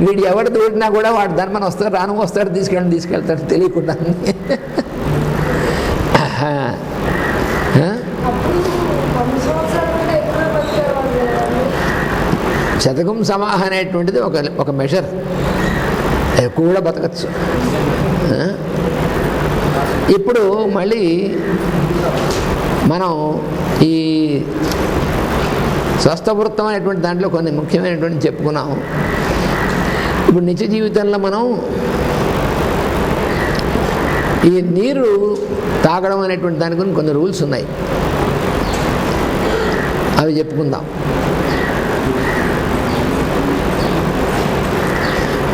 వీడు ఎవడు దూరినా కూడా వాడు ధర్మని వస్తాడు, రాను వస్తాడు, తీసుకెళ్తాడు తెలియకుండా. శతకం సమాహ అనేటువంటిది ఒక మెషర్. ఎక్కువ కూడా బతకచ్చు. ఇప్పుడు మళ్ళీ మనం ఈ స్వస్థవృత్తం అనేటువంటి దాంట్లో కొన్ని ముఖ్యమైనటువంటి చెప్పుకున్నాం. ఇప్పుడు నిత్య జీవితంలో మనం ఈ నీరు తాగడం అనేటువంటి దాని గురించి కొన్ని రూల్స్ ఉన్నాయి, అవి చెప్పుకుందాం.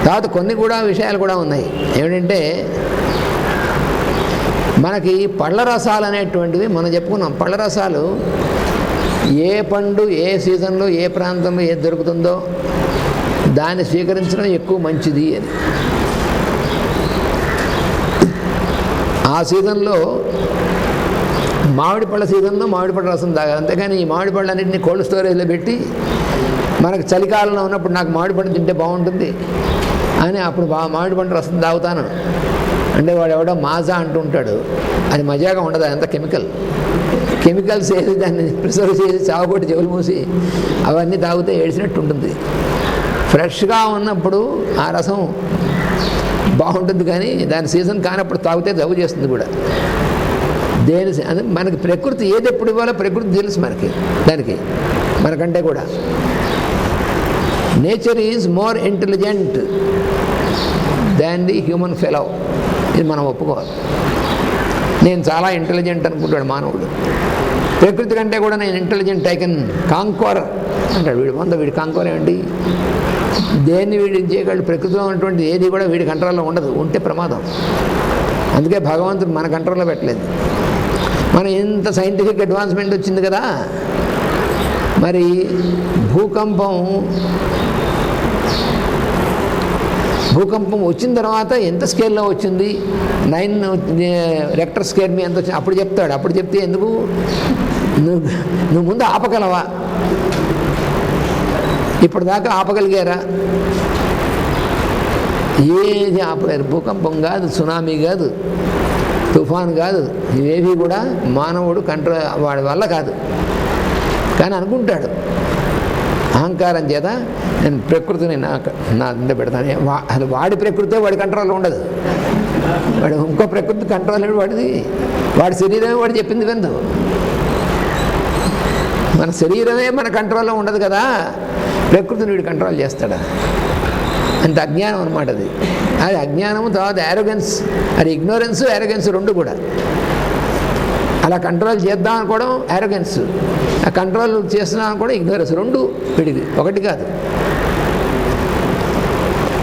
తర్వాత కొన్ని కూడా విషయాలు కూడా ఉన్నాయి. ఏమిటంటే మనకి పళ్ళ రసాలు అనేటువంటివి మనం చెప్పుకున్నాం. పళ్ళ రసాలు ఏ పండు ఏ సీజన్లో ఏ ప్రాంతంలో ఏది దొరుకుతుందో దాన్ని స్వీకరించడం ఎక్కువ మంచిది అని. ఆ సీజన్లో మామిడి పళ్ళ సీజన్లో మామిడి పళ్ళ రసం తాగాలి. అంతేకాని ఈ మామిడి పళ్ళన్నింటినీ కోల్డ్ స్టోరేజ్లో పెట్టి మనకు చలికాలంలో ఉన్నప్పుడు నాకు మామిడి పండు తింటే బాగుంటుంది అని అప్పుడు మామిడి పండు రసం తాగుతాను అంటే వాడు ఎవడో మాజా అంటూ ఉంటాడు. అది మజాగా ఉండదు, అంత కెమికల్స్ వేసి దాన్ని ప్రిజర్వ్ చేసి చావకొట్టి చెవులు మూసి అవన్నీ తాగితే ఏడిసినట్టు ఉంటుంది. ఫ్రెష్గా ఉన్నప్పుడు ఆ రసం బాగుంటుంది, కానీ దాని సీజన్ కానప్పుడు తాగితే జబ్బు చేస్తుంది కూడా. మనకి ప్రకృతి ఏది ఎప్పుడు ఇవ్వాలో ప్రకృతి తెలుసు దానికి మనకంటే కూడా. Nature is more intelligent than the human fellow. ఇది మనం ఒప్పుకోవాలి. నేను చాలా ఇంటెలిజెంట్ అనుకుంటాడు మానవుడు. ప్రకృతి కంటే కూడా నేను ఇంటెలిజెంట్, ఐ కెన్ కాంక్వర్ అంటాడు వీడు. వీడి కాంక్వర్ ఏంటి? దేన్ని వీడి చేయగలడు? ప్రకృతిలో ఉన్నటువంటి ఏది కూడా వీడి కంట్రోల్లో ఉండదు, ఉంటే ప్రమాదం. అందుకే భగవంతుడు మన కంట్రోల్లో పెట్టలేదు. మనం ఇంత సైంటిఫిక్ అడ్వాన్స్మెంట్ వచ్చింది కదా. మరి భూకంపం వచ్చిన తర్వాత ఎంత స్కేల్లో వచ్చింది? 9 రెక్టర్ స్కేల్ మీ ఎంత వచ్చింది అప్పుడు చెప్తాడు. అప్పుడు చెప్తే ఎందుకు? నువ్వు ముందు ఆపగలవా? ఇప్పటిదాకా ఆపగలిగారా? ఏది ఆపలేరు. భూకంపం కాదు, సునామీ కాదు, తుఫాన్ కాదు, ఇవేవి కూడా మానవుడు వాడి వల్ల కాదు. కానీ అనుకుంటాడు అహంకారం చేత నేను ప్రకృతిని నా కింద పెడతాను. అది వాడి ప్రకృతే వాడి కంట్రోల్లో ఉండదు. వాడు ఇంకో ప్రకృతి కంట్రోల్ వాడిది. వాడి శరీరమే వాడు చెప్పింది విందు. మన శరీరమే మన కంట్రోల్లో ఉండదు కదా, ప్రకృతిని వీడు కంట్రోల్ చేస్తాడా? అంత అజ్ఞానం అనమాట అది. అది అజ్ఞానము, తర్వాత యారోగెన్స్. అది ఇగ్నోరెన్స్, యారోగెన్స్ రెండు కూడా. అలా కంట్రోల్ చేద్దాం అనుకోవడం యారోగెన్స్, ఆ కంట్రోల్ చేస్తున్నాం అనుకోవడం ఇగ్నోరెన్స్. రెండు వీడికి ఒకటి కాదు.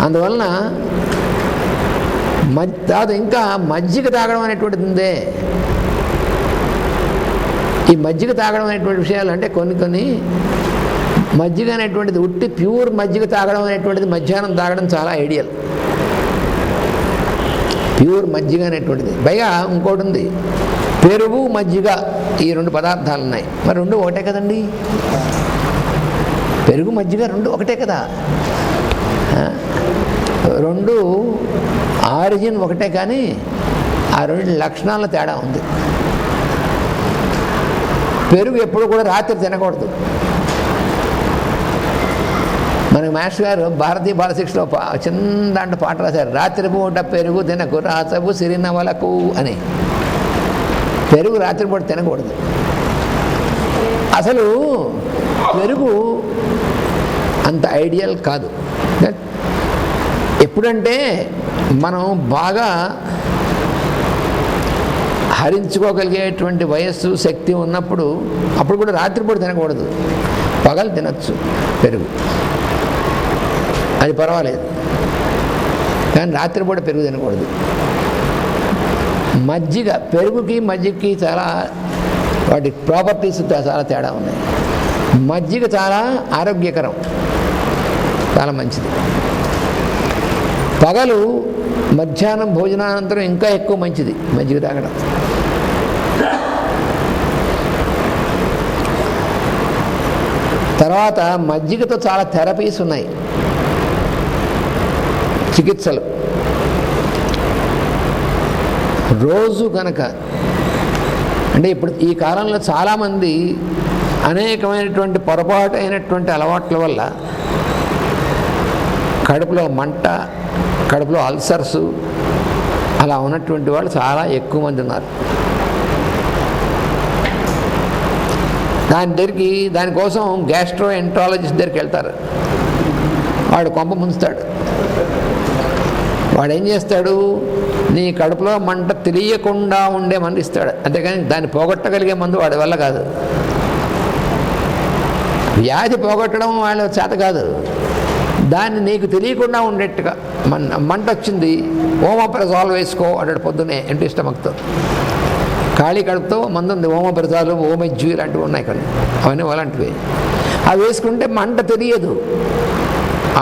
అందువలన తర్వాత ఇంకా మజ్జిగ తాగడం అనేటువంటిది ఉందే. ఈ మజ్జిగ తాగడం అనేటువంటి విషయాలు అంటే కొన్ని మజ్జిగ అనేటువంటిది ఉట్టి ప్యూర్ మజ్జిగ తాగడం అనేటువంటిది మధ్యాహ్నం తాగడం చాలా ఐడియల్. ప్యూర్ మజ్జిగ అనేటువంటిది. పైగా ఇంకోటి ఉంది, పెరుగు మజ్జిగ ఈ 2 పదార్థాలు ఉన్నాయి. మరి 2 ఒకటే కదండి. పెరుగు మజ్జిగ 2 ఒకటే కదా. 2 ఆరిజిన్ ఒకటే, కానీ ఆ 2 లక్షణాల తేడా ఉంది. పెరుగు ఎప్పుడు కూడా రాత్రి తినకూడదు. మనకి మాస్టర్ గారు భారతీయ బాలశిక్షలో చిన్న దాంట్లో పాట రాశారు, రాత్రిపూట పెరుగు తినకు రాసవు సిరినవలకు అని. పెరుగు రాత్రిపూట తినకూడదు. అసలు పెరుగు అంత ఐడియల్ కాదు. ఎప్పుడంటే మనం బాగా హరించుకోగలిగేటువంటి వయస్సు శక్తి ఉన్నప్పుడు, అప్పుడు కూడా రాత్రిపూట తినకూడదు. పగలు తినచ్చు పెరుగు, అది పర్వాలేదు, కానీ రాత్రిపూట పెరుగు తినకూడదు. మజ్జిగ, పెరుగుకి మజ్జిగకి చాలా వాటి ప్రాపర్టీస్ చాలా తేడా ఉన్నాయి. మజ్జిగ చాలా ఆరోగ్యకరం, చాలా మంచిది. పగలు మధ్యాహ్నం భోజనానంతరం ఇంకా ఎక్కువ మంచిది మజ్జిగ తాగడం. తర్వాత మజ్జిగతో చాలా థెరపీస్ ఉన్నాయి, చికిత్సలు. రోజు కనుక అంటే ఇప్పుడు ఈ కాలంలో చాలామంది అనేకమైనటువంటి పొరపాటు అయినటువంటి అలవాట్ల వల్ల కడుపులో మంట, కడుపులో అల్సర్సు అలా ఉన్నటువంటి వాళ్ళు చాలా ఎక్కువ మంది ఉన్నారు. దానికోసం గ్యాస్ట్రో ఎంట్రాలజిస్ట్ దగ్గరికి వెళ్తారు. వాడు కొంప ముంచుతాడు. వాడు ఏం చేస్తాడు, నీ కడుపులో మంట తెలియకుండా ఉండే మందు ఇస్తాడు, అంతేకాని దాన్ని పోగొట్టగలిగే మందు వాడి వల్ల కాదు. వ్యాధి పోగొట్టడం వాళ్ళ చేత కాదు, దాన్ని నీకు తెలియకుండా ఉండేట్టుగా మంట వచ్చింది, ఓమోప్రజాల్ వేసుకో అంటాడు పొద్దునే ఎంటి స్టమక్తో. ఖాళీ కడుపుతో మందు ఉంది, ఓమోప్రజాలు, ఓమెజ్జు ఇలాంటివి ఉన్నాయి కొన్ని, అవన్నీ అలాంటివి. అవి వేసుకుంటే మంట తెలియదు.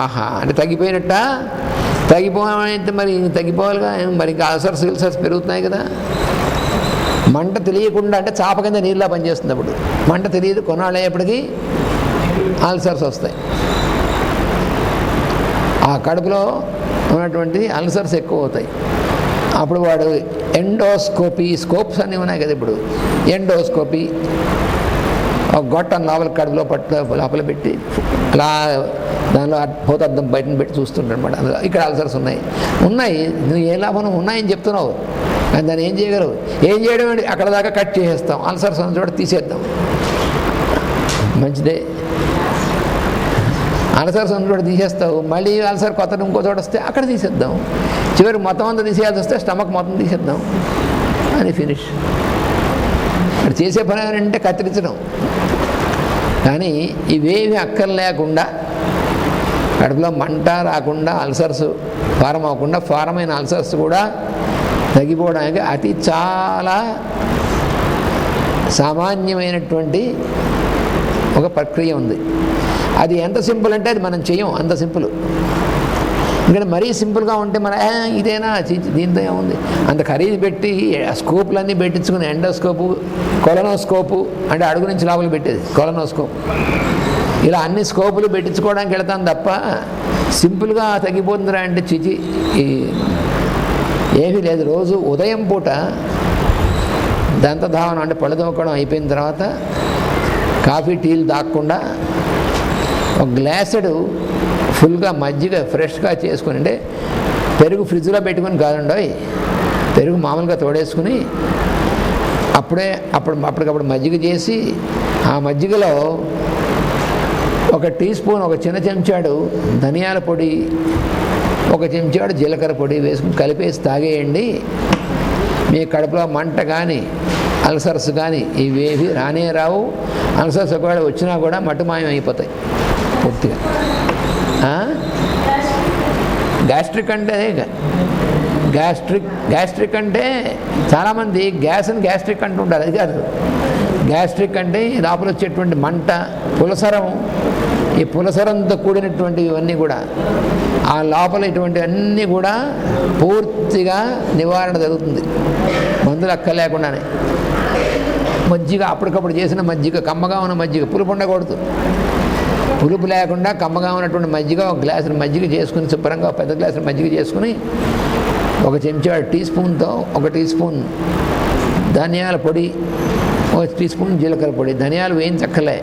ఆహా అంటే తగ్గిపోయినట్ట, తగ్గిపోవాలంటే మరి తగ్గిపోవాలిగా, మరి ఇంకా అల్సర్స్ పెరుగుతున్నాయి కదా. మంట తెలియకుండా అంటే చాప కింద నీళ్ళ పనిచేస్తుంది. అప్పుడు మంట తెలియదు, కొన్నాళ్ళు అయ్యేప్పటికీ అల్సర్స్ వస్తాయి. ఆ కడుపులో ఉన్నటువంటి అల్సర్స్ ఎక్కువ అవుతాయి. అప్పుడు వాడు ఎండోస్కోపీ, స్కోప్స్ అన్నీ ఉన్నాయి కదా ఇప్పుడు, ఎండోస్కోపీ, ఒక గొట్టం కడుపులో లోపల పెట్టి అలా దానిలో భూతద్దం బయటను పెట్టి చూస్తుంటాడు. అందులో ఇక్కడ అల్సర్స్ ఉన్నాయి. నువ్వు ఏ లాభం ఉన్నాయని చెప్తున్నావు, కానీ దాన్ని ఏం చేయగలవు? ఏం చేయడం అండి, అక్కడ దాకా కట్ చేసేస్తాం, అల్సర్స్ ఉన్న చోట తీసేద్దాం, మంచిదే. అల్సర్స్ ఉన్న చోట తీసేస్తావు, మళ్ళీ అల్సర్ కొత్త ఇంకో చోట వస్తే అక్కడ తీసేద్దాం, చివరికి మొత్తం అంతా తీసేయాల్సి వస్తే స్టమక్ మొత్తం తీసేద్దాం అని ఫినిష్. అక్కడ చేసే పని ఏమంటే కత్తిరించడం. కానీ ఇవేమి అక్కర్లేకుండా కడుపులో మంట రాకుండా, అల్సర్స్ ఫారం అవ్వకుండా, ఫారం అయిన అల్సర్స్ కూడా తగ్గిపోవడానికి అతి చాలా సామాన్యమైనటువంటి ఒక ప్రక్రియ ఉంది. అది ఎంత సింపుల్ అంటే అది మనం చెయ్యం, అంత సింపుల్. ఇక్కడ మరీ సింపుల్గా ఉంటే మన ఇదేనా దీంతో ఏముంది, అంత ఖరీదు పెట్టి స్కోపులన్నీ పెట్టించుకుని, ఎండోస్కోపు, కొలనోస్కోపు అంటే అడుగు నుంచి లోపల పెట్టేది కొలనోస్కోప్, ఇలా అన్ని స్కోపులు పెట్టించుకోవడానికి వెళ్తాను తప్ప సింపుల్గా తగ్గిపోతుందిరా అంటే చిచి ఏమీ లేదు. రోజు ఉదయం పూట దంతధావనం అంటే పళ్ళు తోముకోవడం అయిపోయిన తర్వాత కాఫీ టీలు తాగకుండా ఒక గ్లాసుడు ఫుల్గా మజ్జిగ ఫ్రెష్గా చేసుకుని, అంటే పెరుగు ఫ్రిడ్జ్లో పెట్టుకుని కాదండోయ్, పెరుగు మామూలుగా తోడేసుకుని అప్పటికప్పుడు మజ్జిగ చేసి, ఆ మజ్జిగలో ఒక టీ స్పూన్, ఒక చిన్న చెంచాడు ధనియాల పొడి, ఒక చెంచాడు జీలకర్ర పొడి వేసుకుని కలిపేసి తాగేయండి. మీ కడుపులో మంట కానీ అల్సర్స్ కానీ ఇవేవి రానే రావు. అల్సర్స్ ఒకవేళ వచ్చినా కూడా మటుమాయం అయిపోతాయి పూర్తిగా. గ్యాస్ట్రిక్ అంటే గ్యాస్ట్రిక్ అంటే చాలామంది గ్యాస్ని గ్యాస్ట్రిక్ అంటుంటారు, అది కాదు. గ్యాస్ట్రిక్ అంటే లోపల వచ్చేటువంటి మంట, పులసరం, ఈ పులసరంతో కూడినటువంటి ఇవన్నీ కూడా, ఆ లోపల ఇటువంటి అన్నీ కూడా పూర్తిగా నివారణ జరుగుతుంది మందులు అక్కర్లేకుండానే. మజ్జిగ అప్పటికప్పుడు చేసిన మజ్జిగ, కమ్మగా ఉన్న మజ్జిగ, పులుపు ఉండకూడదు. పులుపు లేకుండా కమ్మగా ఉన్నటువంటి మజ్జిగ, ఒక గ్లాసులు మజ్జిగ చేసుకుని శుభ్రంగా పెద్ద గ్లాసులు మజ్జిగ చేసుకుని ఒక చెంచా టీ స్పూన్తో 1 టీ స్పూన్ ధనియాల పొడి, 1 టీ స్పూన్ జీలకర్ర పొడి. ధనియాలు వేయించక్కలే,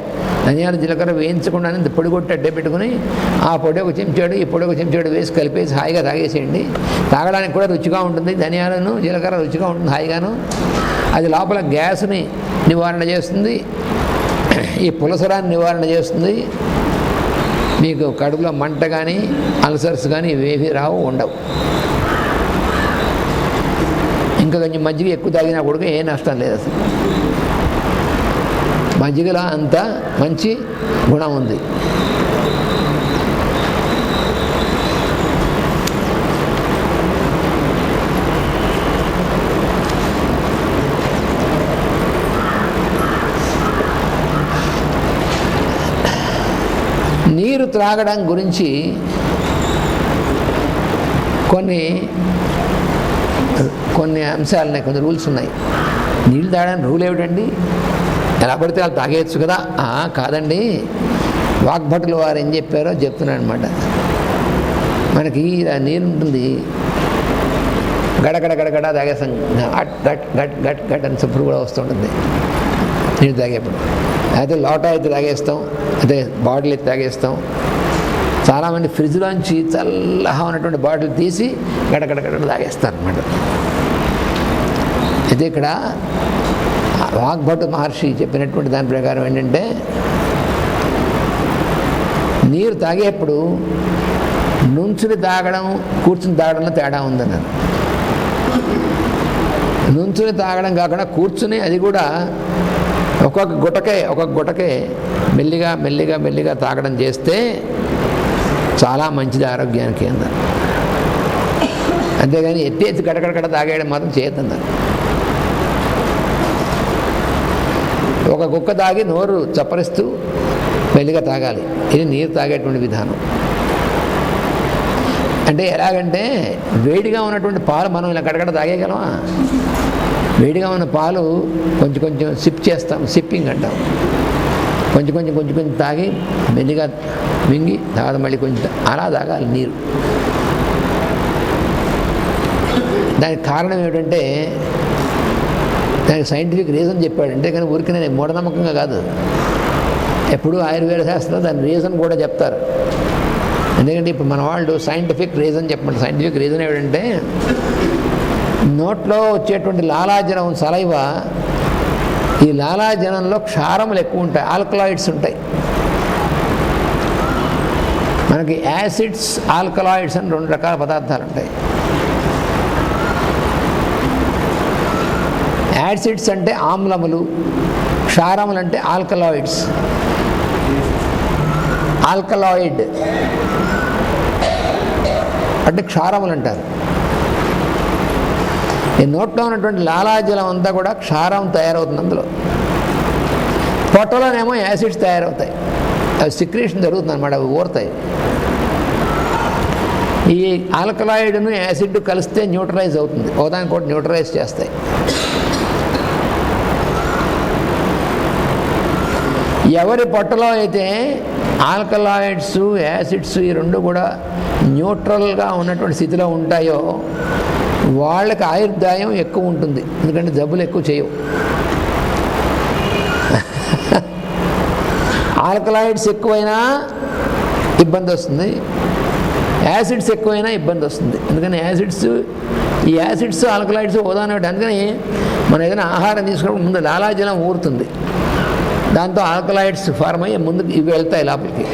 ధనియాలు జీలకర్ర వేయించకుండానే పొడి కొట్టి అడ్డే పెట్టుకుని ఆ పొడి 1 చెంచాడు, ఈ పొడి 1 చెంచాడు వేసి కలిపేసి హాయిగా తాగేసేయండి. తాగడానికి కూడా రుచిగా ఉంటుంది. ధనియాలను జీలకర్ర రుచిగా ఉంటుంది హాయిగాను. అది లోపల గ్యాస్ని నివారణ చేస్తుంది, ఈ పులసరాన్ని నివారణ చేస్తుంది. మీకు కడుపులో మంట కానీ అల్సర్స్ కానీ ఇవేవి రావు, ఉండవు. ఇంకా కొంచెం మజ్జిగ ఎక్కువ తాగినా కూడా ఏ నష్టం లేదు. అసలు మజ్జిగలో అంత మంచి గుణం ఉంది. నీరు త్రాగడం గురించి కొన్ని అంశాలు ఉన్నాయి, కొన్ని రూల్స్ ఉన్నాయి. నీళ్ళు తాగడానికి రూల్ ఏమిటండి? ఎలా పడితే వాళ్ళు తాగేయచ్చు కదా? కాదండి, వాగ్భటులు వారు ఏం చెప్పారో చెప్తున్నాను అనమాట. మనకి నీరు ఉంటుంది, గడగడ గడగడ తాగేస్తాం, గట్ గట్ గట్ గట్ గట్ అని సప్పుడు కూడా వస్తుంటుంది నీళ్ళు తాగేప్పుడు. అయితే లోటా అయితే తాగేస్తాం, అయితే బాటిల్ అయితే తాగేస్తాం. చాలామంది ఫ్రిడ్జ్లోంచి చల్లగా ఉన్నటువంటి బాటిల్ తీసి గడగడ గడ తాగేస్తారు అనమాట. అయితే ఇక్కడ వాగ్భటు మహర్షి చెప్పినటువంటి దాని ప్రకారం ఏంటంటే, నీరు తాగేప్పుడు నుంచుని తాగడం కూర్చుని తాగడంలో తేడా ఉందన్నారు. నుంచుని తాగడం కాకుండా కూర్చుని, అది కూడా ఒక్కొక్క గుటకే మెల్లిగా మెల్లిగా మెల్లిగా తాగడం చేస్తే చాలా మంచిది ఆరోగ్యానికి అన్నారు. అంతేగాని ఎత్తి గడగడగడ తాగేయడం మాత్రం చేయొద్దన్నారు. ఒక గుక్క తాగి నోరు చప్పరిస్తూ మెల్లిగా తాగాలి. ఇది నీరు తాగేటువంటి విధానం. అంటే ఎలాగంటే, వేడిగా ఉన్నటువంటి పాలు మనం ఇలా గడగడ తాగేయగలమా? వేడిగా ఉన్న పాలు కొంచెం కొంచెం సిప్ చేస్తాం, సిప్పింగ్ అంటాం. కొంచెం కొంచెం కొంచెం కొంచెం తాగి మెల్లిగా మింగి తర్వాత మళ్ళీ కొంచెం అలా తాగాలి నీరు. దానికి కారణం ఏమిటంటే, దానికి సైంటిఫిక్ రీజన్ చెప్పాడు. అంటే కానీ ఊరికనే మూఢనమ్మకంగా కాదు. ఎప్పుడు ఆయుర్వేద శాస్త్రంలో దాని రీజన్ కూడా చెప్తారు. ఎందుకంటే ఇప్పుడు మన వాళ్ళు సైంటిఫిక్ రీజన్ చెప్పండి. సైంటిఫిక్ రీజన్ ఏమిటంటే, నోట్లో వచ్చేటువంటి లాలాజలం సలైవ, ఈ లాలాజలంలో క్షారములు ఎక్కువ ఉంటాయి, ఆల్కలాయిడ్స్ ఉంటాయి. మనకి యాసిడ్స్, ఆల్కలాయిడ్స్ అని 2 రకాల పదార్థాలు ఉంటాయి. యాసిడ్స్ అంటే ఆమ్లములు, క్షారములు అంటే ఆల్కలాయిడ్స్. ఆల్కలాయిడ్ అంటే క్షారములు అంటారు. ఈ నోట్లో ఉన్నటువంటి లాలాజలం అంతా కూడా క్షారం తయారవుతుంది. అందులో పొట్టలోనేమో యాసిడ్స్ తయారవుతాయి. అవి సిక్రేషన్ జరుగుతుంది అన్నమాట, అవి ఊరుతాయి. ఈ ఆల్కలాయిడ్ను యాసిడ్ కలిస్తే న్యూట్రలైజ్ అవుతుంది, ఒకదానికొకటి న్యూట్రలైజ్ చేస్తాయి. ఎవరి పొట్టలో అయితే ఆల్కలాయిడ్స్, యాసిడ్స్ ఈ 2 కూడా న్యూట్రల్గా ఉన్నటువంటి స్థితిలో ఉంటాయో వాళ్ళకి ఆయుర్దాయం ఎక్కువ ఉంటుంది. ఎందుకంటే జబ్బులు ఎక్కువ చేయవు. ఆల్కలాయిడ్స్ ఎక్కువైనా ఇబ్బంది వస్తుంది, యాసిడ్స్ ఎక్కువైనా ఇబ్బంది వస్తుంది. ఎందుకని ఈ యాసిడ్స్ ఆల్కలాయిడ్స్ ఉదాహరణ. అందుకని మనం ఏదైనా ఆహారం తీసుకున్నప్పుడు ముందు లాలాజలం ఊరుతుంది, దాంతో ఆల్కలాయిడ్స్ ఫార్మ్ అయ్యి ముందుకు ఇవి వెళ్తాయి లోపలికి.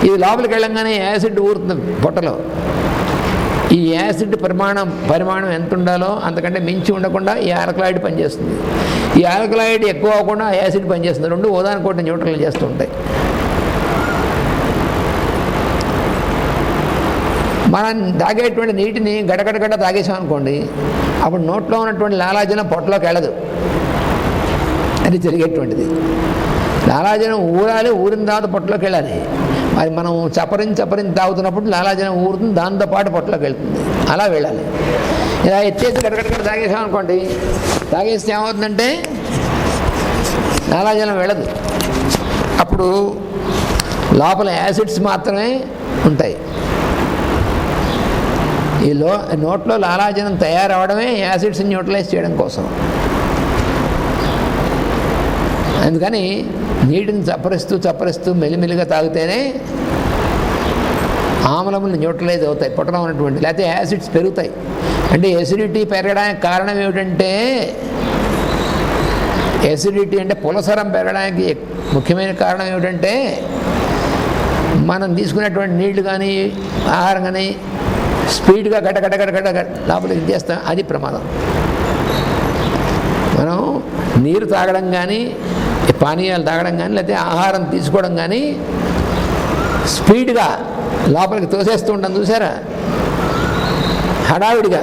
ఇది లోపలికి వెళ్ళంగానే యాసిడ్ ఊరుతుంది పొట్టలో. ఈ యాసిడ్ పరిమాణం ఎంత ఉండాలో అంతకంటే మించి ఉండకుండా ఈ ఆల్కలాయిడ్ పనిచేస్తుంది. ఈ ఆల్కలాయిడ్ ఎక్కువ అవ్వకుండా యాసిడ్ పనిచేస్తుంది. 2 ఉదాహరణకోటి న్యూట్రల్ చేస్తూ ఉంటాయి. మనం తాగేటువంటి నీటిని గడగడగడ తాగేసామనుకోండి, అప్పుడు నోట్లో ఉన్నటువంటి లాలాజలం పొట్టలోకి వెళ్ళదు. అది జరిగేటువంటిది. లాలాజలం ఊరాలి, ఊరిన తర్వాత పొట్టలోకి వెళ్ళాలి. అది మనం చపరించి తాగుతున్నప్పుడు లాలాజలం ఊరుతుంది, దాంతోపాటు పొట్టలోకి వెళ్తుంది. అలా వెళ్ళాలి. ఇలా ఎత్తేసి గడగడగడ తాగేసామనుకోండి, తాగేస్తే ఏమవుతుందంటే లాలాజలం వెళ్ళదు. అప్పుడు లోపల యాసిడ్స్ మాత్రమే ఉంటాయి. ఈ నోట్లో లాలాజలం తయారవడమే యాసిడ్స్ న్యూట్రలైజ్ చేయడం కోసం. అందుకని నీటిని చప్పరిస్తూ మెల్లిమెల్లిగా తాగితేనే ఆమ్లములు న్యూట్రలైజ్ అవుతాయి, పొట్టలో ఉన్నటువంటి, లేకపోతే యాసిడ్స్ పెరుగుతాయి. అంటే ఎసిడిటీ పెరగడానికి కారణం ఏమిటంటే, ఎసిడిటీ అంటే పులసరం పెరగడానికి ముఖ్యమైన కారణం ఏమిటంటే, మనం తీసుకునేటువంటి నీళ్లు కానీ ఆహారం కానీ స్పీడ్గా గడ్డ లోపలికి చేస్తాం, అది ప్రమాదం. మనం నీరు తాగడం కానీ పానీయాలు తాగడం కానీ లేకపోతే ఆహారం తీసుకోవడం కానీ స్పీడ్గా లోపలికి తోసేస్తూ ఉంటాం చూసారా, హడావిడిగా.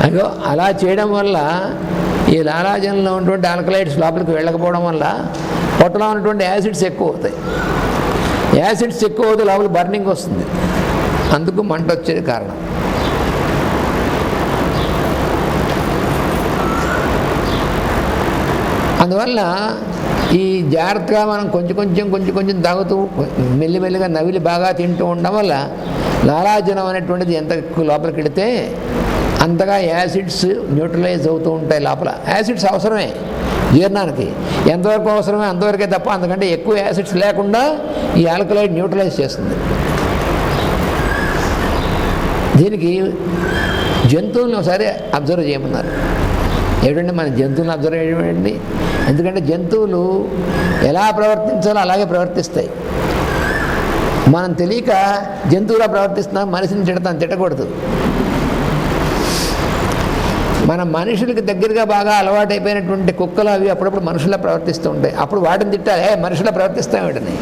అయ్యో అలా చేయడం వల్ల ఈ లాలాజలంలో ఉన్నటువంటి ఆల్కలైడ్స్ లోపలికి వెళ్ళకపోవడం వల్ల పొట్టలో ఉన్నటువంటి యాసిడ్స్ ఎక్కువ అవుతాయి. యాసిడ్స్ ఎక్కువ అవుతాయి, లోపల బర్నింగ్ వస్తుంది, అందుకు మంట వచ్చేది కారణం. అందువల్ల ఈ జాగ్రత్తగా మనం కొంచెం తాగుతూ మెల్లిమెల్లిగా నవిలి బాగా తింటూ ఉండడం వల్ల లాలాజలం అనేటువంటిది ఎంత ఎక్కువ లోపలికి వెళితే అంతగా యాసిడ్స్ న్యూట్రలైజ్ అవుతూ ఉంటాయి. లోపల యాసిడ్స్ అవసరమే జీర్ణానికి, ఎంతవరకు అవసరమే అంతవరకే తప్ప అంతకంటే ఎక్కువ యాసిడ్స్ లేకుండా ఈ ఆల్కలైడ్ న్యూట్రలైజ్ చేస్తుంది. దీనికి జంతువులను ఒకసారి అబ్జర్వ్ చేయమన్నారు. ఏమిటంటే మన జంతువులను అబ్జర్వ్ చేయడం, ఎందుకంటే జంతువులు ఎలా ప్రవర్తించాలో అలాగే ప్రవర్తిస్తాయి. మనం తెలియక జంతువులా ప్రవర్తిస్తున్నాం, మనిషిని తిట్టకూడదు. మన మనుషులకి దగ్గరగా బాగా అలవాటైపోయినటువంటి కుక్కలు అవి అప్పుడప్పుడు మనుషులా ప్రవర్తిస్తూ ఉంటాయి. అప్పుడు వాటిని తిట్టాలి, మనుషులా ప్రవర్తిస్తాం వీటిని.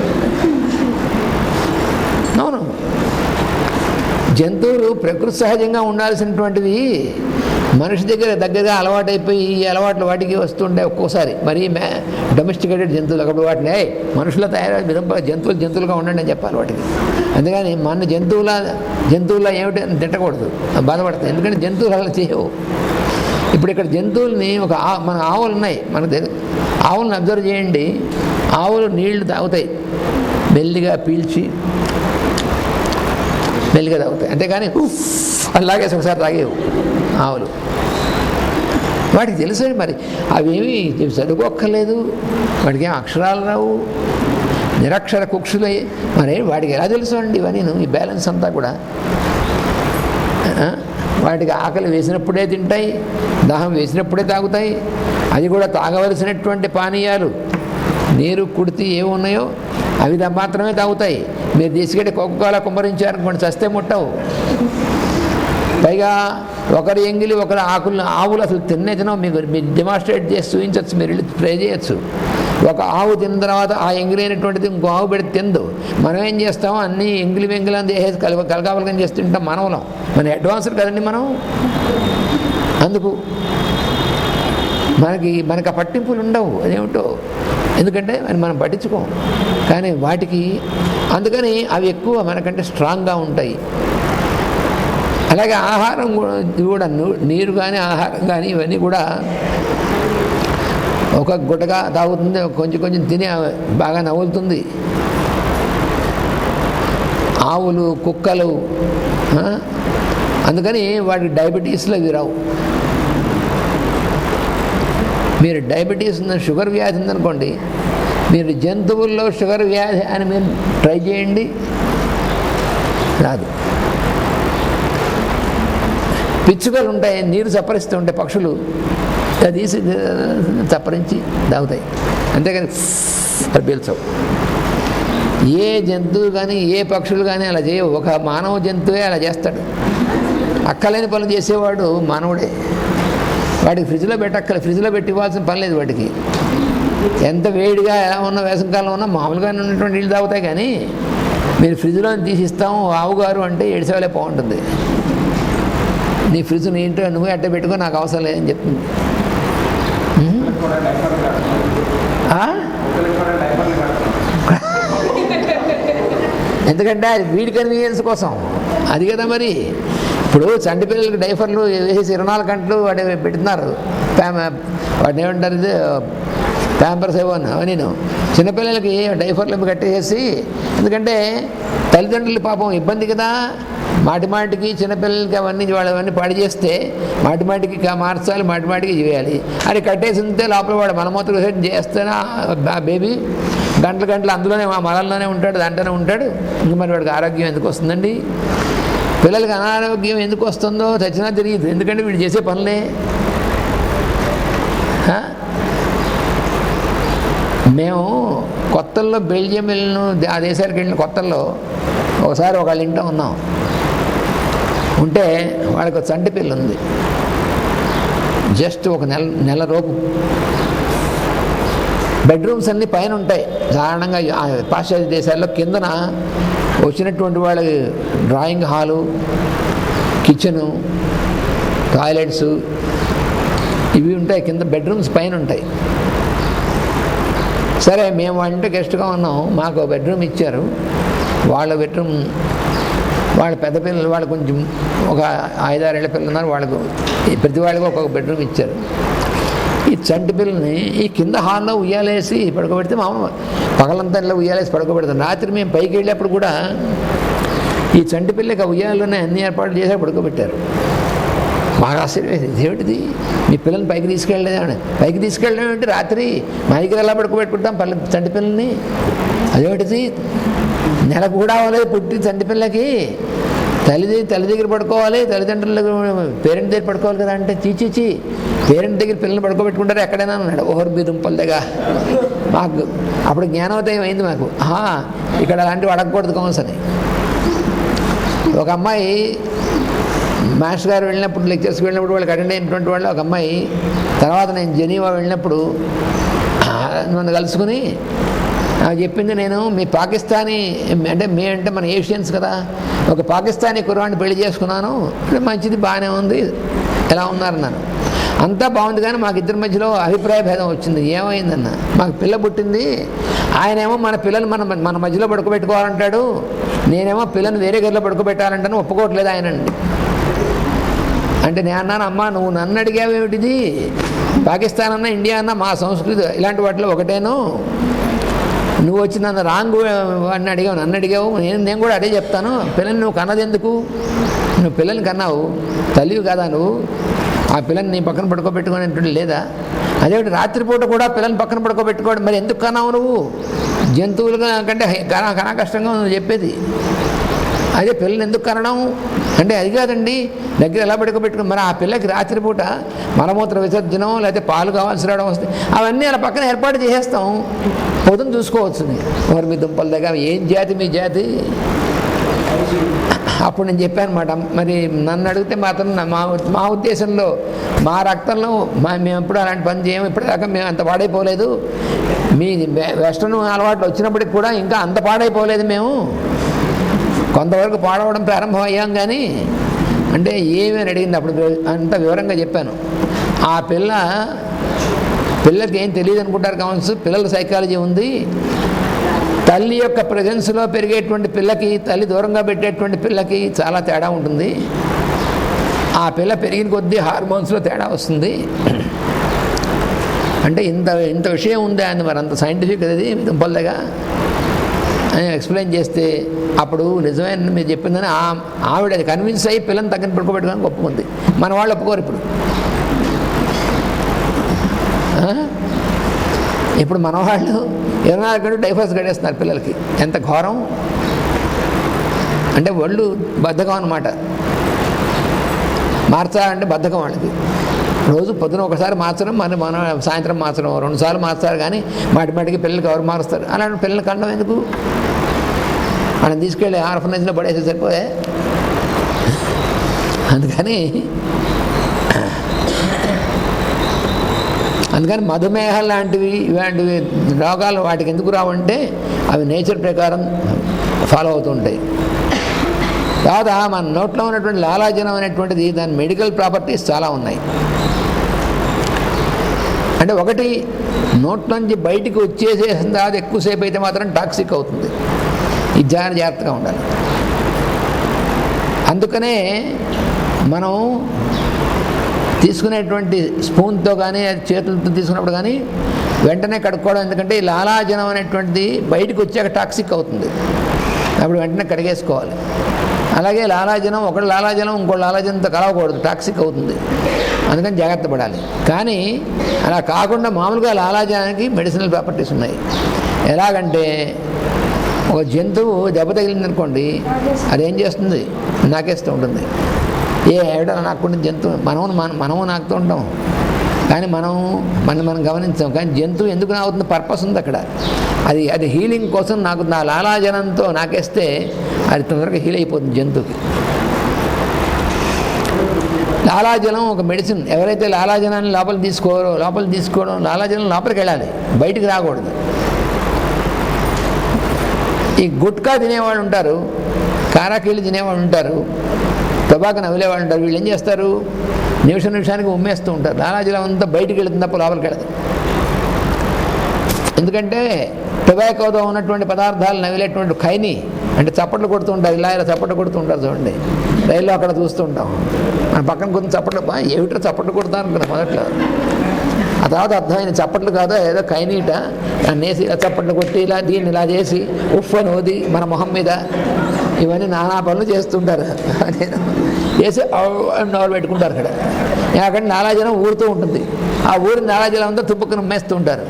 అవును, జంతువులు ప్రకృతి సహజంగా ఉండాల్సినటువంటివి మనిషి దగ్గరగా అలవాటైపోయి ఈ అలవాట్లు వాటికి వస్తుంటాయి ఒక్కోసారి. మరి డొమెస్టికేటెడ్ జంతువులు అప్పుడు వాటిని మనుషుల తయారై జంతువులుగా ఉండండి అని చెప్పాలి వాటికి. అందుకని మన జంతువుల ఏమిటి అని తిట్టకూడదు, బాధపడతాయి. ఎందుకంటే జంతువులు అలా చేయవు. ఇప్పుడు ఇక్కడ జంతువుల్ని మన ఆవులు ఉన్నాయి, ఆవులను అబ్జర్వ్ చేయండి. ఆవులు నీళ్లు తాగుతాయి, మెల్లిగా పీల్చి మెల్లిగా తాగుతాయి, అంతేగాని అలాగే ఒకసారి తాగేవు ఆవులు. వాటికి తెలుసు మరి అవేమి చదువుకోక్కర్లేదు, వాటికి ఏం అక్షరాలు రావు, నిరక్షర కుక్షులై. మరి వాటికి ఎలా తెలుసు అండి ఇవన్నీ? ఈ బ్యాలెన్స్ అంతా కూడా వాటికి ఆకలి వేసినప్పుడే తింటాయి, దాహం వేసినప్పుడే తాగుతాయి. అది కూడా తాగవలసినటువంటి పానీయాలు నీరు కుడితి ఏమి ఉన్నాయో అవి మాత్రమే తాగుతాయి. మీరు తీసుకెళ్ళి కోకోకోలా కుమ్మరించారనుకోండి, చస్తే ముట్టవు. పైగా ఒకరి ఎంగిలి ఒకరి ఆవులు అసలు తినో మీరు డెమాన్స్ట్రేట్ చేసి చూపించవచ్చు, మీరు వెళ్ళి ట్రై చేయొచ్చు. ఒక ఆవు తిన్న తర్వాత ఆ ఎంగిలైనటువంటిది ఇంకో ఆవు పెడితే తిందు. మనం ఏం చేస్తామో అన్నీ ఎంగిలి అని చేసేసి కలకాపలకం చేస్తుంటాం. మనలో మన అడ్వాన్స్డ్ కదండి మనం. అందుకు మనకి ఆ పట్టింపులు ఉండవు, అదేమిటో. ఎందుకంటే మనం పట్టించుకోం. కానీ వాటికి అందుకని అవి ఎక్కువ మనకంటే స్ట్రాంగ్గా ఉంటాయి. అలాగే ఆహారం కూడా నీరు కానీ ఆహారం కానీ ఇవన్నీ కూడా ఒక గుటగా తాగుతుంది, కొంచెం తిని బాగా నవ్వులుతుంది. ఆవులు కుక్కలు అందుకని వాటికి డయాబెటీస్లో ఇవి రావు. మీరు డయాబెటీస్ షుగర్ వ్యాధి ఉందనుకోండి, మీరు జంతువుల్లో షుగర్ వ్యాధి అని మీరు ట్రై చేయండి, రాదు. పిచ్చుకలు ఉంటాయి, నీరు చప్పరిస్తూ ఉంటాయి, పక్షులు తీసి చప్పరించి తాగుతాయి, అంతేగాని పీల్చవు. ఏ జంతువు కానీ ఏ పక్షులు కానీ అలా చేయవు. ఒక మానవ జంతువే అలా చేస్తాడు. అక్కలేని పనులు చేసేవాడు మానవుడే. వాడికి ఫ్రిడ్జ్లో పెట్టి ఇవ్వాల్సిన పని లేదు. వాటికి ఎంత వేడిగా ఎలా ఉన్న వేసవికాలం ఉన్నా మామూలుగానే ఉన్నటువంటి నీళ్ళు తాగుతాయి. కానీ మీరు ఫ్రిడ్జ్లో తీసిస్తాము ఆవుగారు అంటే ఏడిసేవాళ్ళే బాగుంటుంది. నీ ఫ్రిడ్జ్ నీ ఇంట్లో నువ్వే అట్టే పెట్టుకో, నాకు అవసరం లేదని చెప్తుంది. ఎందుకంటే అది వీడి కన్వీనియన్స్ కోసం, అది కదా. మరి ఇప్పుడు చంటి పిల్లలకి డైఫర్లు వేసేసి 24 గంటలు వాటి పెడుతున్నారు. వాటిని ఏమంటారు, ఇది ప్యాంపర్స్ ఏవో నేను చిన్నపిల్లలకి డైఫర్లు కట్టేసి, ఎందుకంటే తల్లిదండ్రులు పాపం ఇబ్బంది కదా, మాటిమాటికి చిన్నపిల్లలకి అవన్నీ పాడి చేస్తే మాటిమాటికి మార్చాలి, మాటిమాటికి చేయాలి. అది కట్టేసింతే లోపల వాడు మలమూత్ర విసర్జన చేస్తేనే బేబీ గంటలు అందులోనే మా మలంలోనే ఉంటాడు, దాంట్లోనే ఉంటాడు. ఇంక మరి వాడికి ఆరోగ్యం ఎందుకు వస్తుందండి? పిల్లలకి అనారోగ్యం ఎందుకు వస్తుందో చచ్చినా తెలియదు, ఎందుకంటే వీడు చేసే పనులే. మేము కొత్తల్లో బెల్జియం వెళ్ళిన ఆ దేశానికి వెళ్ళిన కొత్తల్లో ఒకసారి వాళ్ళ ఇంట్లో ఉన్నాం. ఉంటే వాళ్ళకి ఒక చంటి పిల్ల ఉంది, జస్ట్ ఒక నెల రోపు. బెడ్రూమ్స్ అన్నీ పైన ఉంటాయి సాధారణంగా పాశ్చాత్య దేశాల్లో. కిందన వచ్చినటువంటి వాళ్ళకి డ్రాయింగ్ హాలు, కిచెను, టాయిలెట్స్ ఇవి ఉంటాయి, కింద బెడ్రూమ్స్ పైన ఉంటాయి. సరే మేము అంటే గెస్ట్గా ఉన్నాం, మాకు బెడ్రూమ్ ఇచ్చారు. వాళ్ళ బెడ్రూమ్ వాళ్ళ పెద్ద పిల్లలు, వాళ్ళు కొంచెం ఒక 5-6 ఏళ్ల పిల్లలు ఉన్నారు, వాళ్ళకు ప్రతి వాళ్ళకి ఒక్కొక్క బెడ్రూమ్ ఇచ్చారు. ఈ చంటి పిల్లని ఈ కింద హాల్లో ఉయ్యాలేసి పడుకోబెడితే పగలంతా ఇలా ఉయ్యాలేసి పడుకోబెడతాం. రాత్రి మేము పైకి వెళ్ళేప్పుడు కూడా ఈ చంటి పిల్లకి ఆ ఉయ్యాలలోనే అన్ని ఏర్పాట్లు చేసి పడుకోబెట్టారు. బాగా ఆశ్చర్యం, ఇదేమిటిది మీ పిల్లల్ని పైకి తీసుకెళ్ళలేదని. పైకి తీసుకెళ్ళడం ఏంటి, రాత్రి మా దగ్గర ఎలా పడుకోబెట్టుకుంటాం చంటి పిల్లల్ని? అదేమిటిది, నెల కూడా అవ్వలేదు పుట్టి చంటి పిల్లకి తల్లి దగ్గర పడుకోవాలి, తల్లిదండ్రుల పేరెంట్ దగ్గర పడుకోవాలి కదా అంటే, చీచీచి పేరెంట్ దగ్గర పిల్లల్ని పడుకోబెట్టుకుంటారు ఎక్కడైనా అన్నాడు. ఓహర్ మీ దుంపల దగ్గర మాకు అప్పుడు జ్ఞానోదయం అయింది మాకు. ఇక్కడ అలాంటివి అడగకూడదు కౌన్సని. ఒక అమ్మాయి మాస్టర్ గారు వెళ్ళినప్పుడు, లెక్చర్స్కి వెళ్ళినప్పుడు వాళ్ళకి అటెండ్ అయినటువంటి వాళ్ళు ఒక అమ్మాయి, తర్వాత నేను జెనీవా వెళ్ళినప్పుడు నన్ను కలుసుకుని చెప్పింది, నేను మీ పాకిస్తానీ అంటే మన ఏషియన్స్ కదా, ఒక పాకిస్తానీ కుర్రాడిని పెళ్లి చేసుకున్నాను, మంచిది బాగానే ఉంది, ఎలా ఉన్నారన్నాను. అంతా బాగుంది కానీ మాకు ఇద్దరి మధ్యలో అభిప్రాయ భేదం వచ్చింది. ఏమైందన్న, మాకు పిల్ల పుట్టింది, ఆయనేమో మన పిల్లలు మన మధ్యలో పడుకోబెట్టుకోవాలంటాడు, నేనేమో పిల్లని వేరే గదిలో పడుకోబెట్టాలంటాను, ఒప్పుకోవట్లేదు ఆయనండి. అంటే నేను అన్నాను, అమ్మా నువ్వు నన్ను అడిగావేమిటిది, పాకిస్తాన్ అన్నా ఇండియా అన్నా మా సంస్కృతి ఇలాంటి వాటిలో ఒకటేను, నువ్వు వచ్చి నన్ను రాంగ్ వాడిని అడిగావు, నన్ను అడిగావు, నేను కూడా అదే చెప్తాను. పిల్లని నువ్వు కన్నది ఎందుకు, నువ్వు పిల్లని కన్నావు, తల్లివి కదా నువ్వు, ఆ పిల్లని నీ పక్కన పడుకోబెట్టుకునేటువంటి లేదా? అదేమిటి రాత్రిపూట కూడా పిల్లని పక్కన పడుకోబెట్టుకోవడం, మరి ఎందుకు కన్నావు నువ్వు? జంతువులుగా కంటే కనా కష్టంగా నువ్వు చెప్పేది. అదే పిల్లని ఎందుకు కనడం అంటే, అది కాదండి దగ్గర ఎలా పడుకోబెట్టుకుని, మరి ఆ పిల్లకి రాత్రిపూట మలమూత్ర విసర్జనం లేకపోతే పాలు కావాల్సి రావడం వస్తే అవన్నీ అలా పక్కన ఏర్పాటు చేసేస్తాం, పొద్దున చూసుకోవచ్చు. మరి మీ దుంపల దగ్గర ఏం జాతి మీ జాతి? అప్పుడు నేను చెప్పాను అన్నమాట. మరి నన్ను అడిగితే మాత్రం మా ఉద్దేశంలో మా రక్తంలో మేము ఎప్పుడు అలాంటి పని చేయము, ఇప్పటిదాకా మేము అంత పాడైపోలేదు. మీ వెస్ట్రన్ అలవాట్లు వచ్చినప్పటికి కూడా ఇంకా అంత పాడైపోలేదు, మేము కొంతవరకు పాడవడం ప్రారంభం అయ్యాం కానీ అంటే ఏమని అడిగింది. అప్పుడు అంత వివరంగా చెప్పాను. ఆ పిల్లకి ఏం తెలియదు అనుకుంటారు కావచ్చు, పిల్లల సైకాలజీ ఉంది. తల్లి యొక్క ప్రెజెన్స్లో పెరిగేటువంటి పిల్లకి, తల్లి దూరంగా పెట్టేటువంటి పిల్లకి చాలా తేడా ఉంటుంది. ఆ పిల్ల పెరిగిన కొద్దీ హార్మోన్స్లో తేడా వస్తుంది. అంటే ఇంత విషయం ఉంది అని, మరి అంత సైంటిఫిక్ అది దుంపల్దగా ఎక్స్ప్లెయిన్ చేస్తే అప్పుడు నిజమైన మీరు చెప్పిందని ఆవిడ అది కన్విన్స్ అయ్యి పిల్లని తగ్గని పడుకోబెట్టుకోవడానికి ఒప్పుకుంది. మన వాళ్ళు ఒప్పుకోరు ఇప్పుడు మన వాళ్ళు 24 గంటలు డైపర్స్ గడేస్తున్నారు పిల్లలకి. ఎంత ఘోరం అంటే, ఒళ్ళు బద్ధకం అన్నమాట. మార్చాలంటే బద్ధకం వాళ్ళకి. రోజు పొద్దున ఒకసారి మార్చడం, మన సాయంత్రం మార్చడం, 2 సార్లు మార్చారు కానీ మాటిమాటికి పిల్లలకి ఎవరు మారుస్తారు? అలాంటి పిల్లలు కనడం ఎందుకు? మనం తీసుకెళ్ళి ఆర్ఫనైజ్లో పడేసి సరిపోయే. అందుకని మధుమేహం లాంటివి ఇలాంటివి రోగాలు వాటికి ఎందుకు రావంటే అవి నేచర్ ప్రకారం ఫాలో అవుతుంటాయి. తర్వాత మన నోట్లో ఉన్నటువంటి లాలాజలం అనేటువంటిది దాని మెడికల్ ప్రాపర్టీస్ చాలా ఉన్నాయి. అంటే ఒకటి, నోట్లోంచి బయటికి వచ్చేసేసిన తర్వాత ఎక్కువసేపు అయితే మాత్రం టాక్సిక్ అవుతుంది. ఇది జాగ్రత్తగా ఉండాలి. అందుకనే మనం తీసుకునేటువంటి స్పూన్తో కానీ చేతులతో తీసుకున్నప్పుడు కానీ వెంటనే కడుక్కోవడం. ఎందుకంటే ఈ లాలాజలం అనేటువంటిది బయటకు వచ్చాక టాక్సిక్ అవుతుంది, అప్పుడు వెంటనే కడిగేసుకోవాలి. అలాగే లాలాజలం ఒకటి లాలాజలం ఇంకో లాలాజలంతో కలవకూడదు, టాక్సిక్ అవుతుంది, అందుకని జాగ్రత్త పడాలి. కానీ అలా కాకుండా మామూలుగా లాలాజలానికి మెడిసినల్ ప్రాపర్టీస్ ఉన్నాయి. ఎలాగంటే ఒక జంతువు దెబ్బ తగిలిందనుకోండి, అదేం చేస్తుంది, నాకేస్తూ ఉంటుంది. ఏడో నాకుండే జంతువు మనము నాకుతూ ఉంటాం, కానీ మనం గమనించాం. కానీ జంతువు ఎందుకు నాకుతుంది, పర్పస్ ఉంది అక్కడ. అది హీలింగ్ కోసం నాకు నా లాలాజలంతో నాకేస్తే అది తొందరగా హీల్ అయిపోతుంది జంతువుకి. లాలాజలం ఒక మెడిసిన్. ఎవరైతే లాలాజలాన్ని లోపల తీసుకోవడం లాలాజలం లోపలికి వెళ్ళాలి, బయటికి రాకూడదు. ఈ గుట్కా తినేవాళ్ళు ఉంటారు, కారాకీళ్ళు తినేవాళ్ళు ఉంటారు, టొబాకో నవ్వులేవాళ్ళు ఉంటారు. వీళ్ళు ఏం చేస్తారు, నిమిషానికి ఉమ్మేస్తూ ఉంటారు. లాలాజలం అంతా బయటికి వెళుతుంది తప్ప లోపలికి వెళ్ళదు. ఎందుకంటే టొబాకోతో ఉన్నటువంటి పదార్థాలు నవ్విలేటువంటి ఖైని అంటే చప్పట్లు కొడుతూ ఉంటారు, ఇలా చప్పట్లు కొడుతూ ఉంటారు. చూడండి, రైల్లో అక్కడ చూస్తూ ఉంటాం, మన పక్కన కొంచెం చప్పట్లు, ఏమిటో చప్పట్లు కొడతాను అనుకున్నా మొదట్లో. ఆ తర్వాత అర్థమైన చప్పట్లు కాదో ఏదో కైనీట నేసి ఇలా చప్పట్లు కొట్టి దీన్ని ఇలా చేసి ఉఫ్ అని ఓది మన మొహం మీద ఇవన్నీ నానా పనులు చేస్తుంటారు. నేను చేసి నోరు పెట్టుకుంటారు. అక్కడ లాలాజలం ఊరుతూ ఉంటుంది, ఆ ఊరిని లాలాజలం అంతా తుప్పుకుని ఉమ్మేస్తూ ఉంటారు.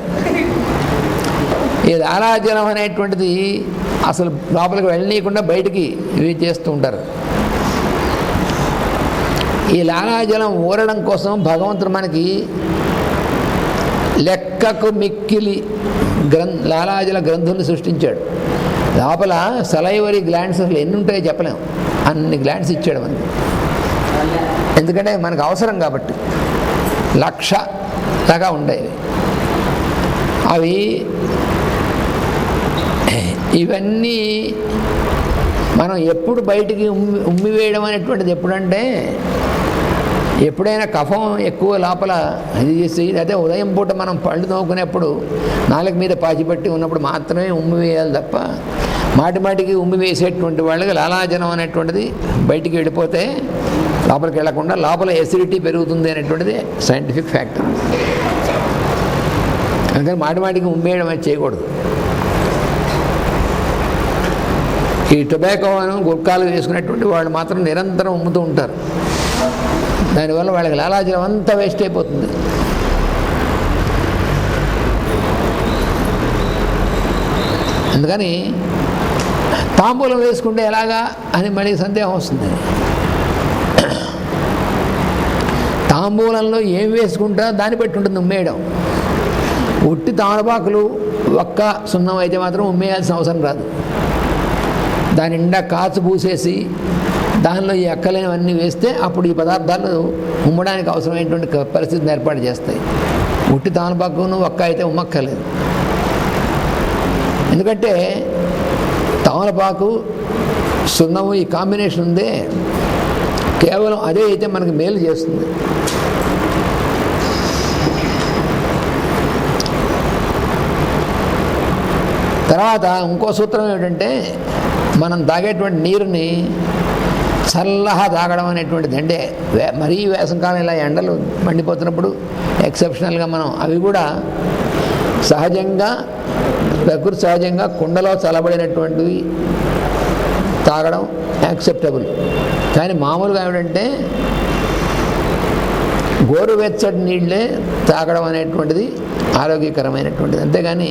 ఈ లాలాజలం అనేటువంటిది అసలు లోపలికి వెళ్ళనీయకుండా బయటికి ఇవి చేస్తూ ఉంటారు. ఈ లాలాజలం ఊరడం కోసం భగవంతుడు మనకి లెక్కకు మిక్కిలి లాలాజల గ్రంథుల్ని సృష్టించాడు. లోపల సలైవరీ గ్లాండ్స్ అసలు ఎన్ని ఉంటాయో చెప్పలేము, అన్ని గ్లాండ్స్ ఇచ్చాడు మనకి. ఎందుకంటే మనకు అవసరం కాబట్టి 1,00,000 దాకా ఉండేవి. అవి ఇవన్నీ మనం ఎప్పుడు బయటికి ఉమ్మివేయడం అనేటువంటిది ఎప్పుడంటే, ఎప్పుడైనా కఫం ఎక్కువ లోపల ఇది చేసి, అదే ఉదయం పూట మనం పళ్ళు తోముకునేప్పుడు నాలుగు మీద పాచిపట్టి ఉన్నప్పుడు మాత్రమే ఉమ్మి వేయాలి తప్ప, మాటికి ఉమ్మి వేసేటువంటి వాళ్ళకి లాలాజలం అనేటువంటిది బయటికి వెళ్ళిపోతే లోపలికి వెళ్లకుండా లోపల ఎసిడిటీ పెరుగుతుంది అనేటువంటిది సైంటిఫిక్ ఫ్యాక్టర్. అందుకని మాటికి ఉమ్మేయడం అనేది చేయకూడదు. ఈ టొబాకోను గుట్కాలు వేసుకునేటువంటి వాళ్ళు మాత్రం నిరంతరం ఉమ్ముతూ ఉంటారు. దానివల్ల వాళ్ళకి లాలాజలం అంతా వేస్ట్ అయిపోతుంది. అందుకని తాంబూలం వేసుకుంటే ఎలాగా అని మళ్ళీ సందేహం వస్తుంది. తాంబూలంలో ఏం వేసుకుంటా దాన్ని బట్టి ఉంటుంది ఉమ్మేయడం. ఉట్టి తామలపాకులు ఒక్క సున్నం అయితే మాత్రం ఉమ్మేయాల్సిన అవసరం రాదు. దాని నిండా కాచు పూసేసి దానిలో ఈ అక్కలేనివన్నీ వేస్తే అప్పుడు ఈ పదార్థాలు ఉమ్మడానికి అవసరమైనటువంటి పరిస్థితిని ఏర్పాటు చేస్తాయి. ఉట్టి తామలపాకును ఒక్క అయితే ఉమ్మక్కలేదు. ఎందుకంటే తామలపాకు సున్నము ఈ కాంబినేషన్ ఉందే, కేవలం అదే అయితే మనకి మేలు చేస్తుంది. తర్వాత ఇంకో సూత్రం ఏమిటంటే, మనం తాగేటువంటి నీరుని చల్లగా తాగడం అనేటువంటిది. అంటే మరీ వేసంకాలం ఇలా ఎండలు మండిపోతున్నప్పుడు ఎక్సెప్షనల్గా మనం అవి కూడా సహజంగా ప్రకృతి సహజంగా కుండలో చల్లబడినటువంటివి తాగడం యాక్సెప్టబుల్. కానీ మామూలుగా ఏమిటంటే గోరువెచ్చటి నీళ్ళే తాగడం అనేటువంటిది ఆరోగ్యకరమైనటువంటిది. అంతేగాని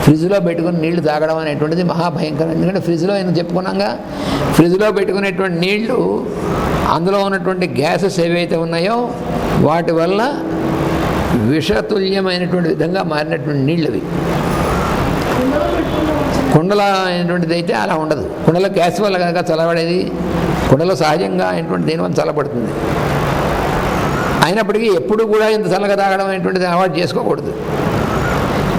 ఫ్రిడ్జ్లో పెట్టుకుని నీళ్లు తాగడం అనేటువంటిది మహాభయంకరం. ఎందుకంటే ఫ్రిడ్జ్లో అయినా చెప్పుకున్నాగా, ఫ్రిడ్జ్లో పెట్టుకునేటువంటి నీళ్లు అందులో ఉన్నటువంటి గ్యాసెస్ ఏవైతే ఉన్నాయో వాటి వల్ల విషతుల్యమైనటువంటి విధంగా మారినటువంటి నీళ్ళు అవి. కుండల అయినటువంటిది అయితే అలా ఉండదు. కుండలో గ్యాస్ వల్ల కనుక చల్లబడేది, కుండలో సహజంగా అయినటువంటి దేనివల్ల చల్లబడుతుంది. అయినప్పటికీ ఎప్పుడు కూడా ఇంత చల్లగా తాగడం అనేటువంటిది అలవాటు చేసుకోకూడదు.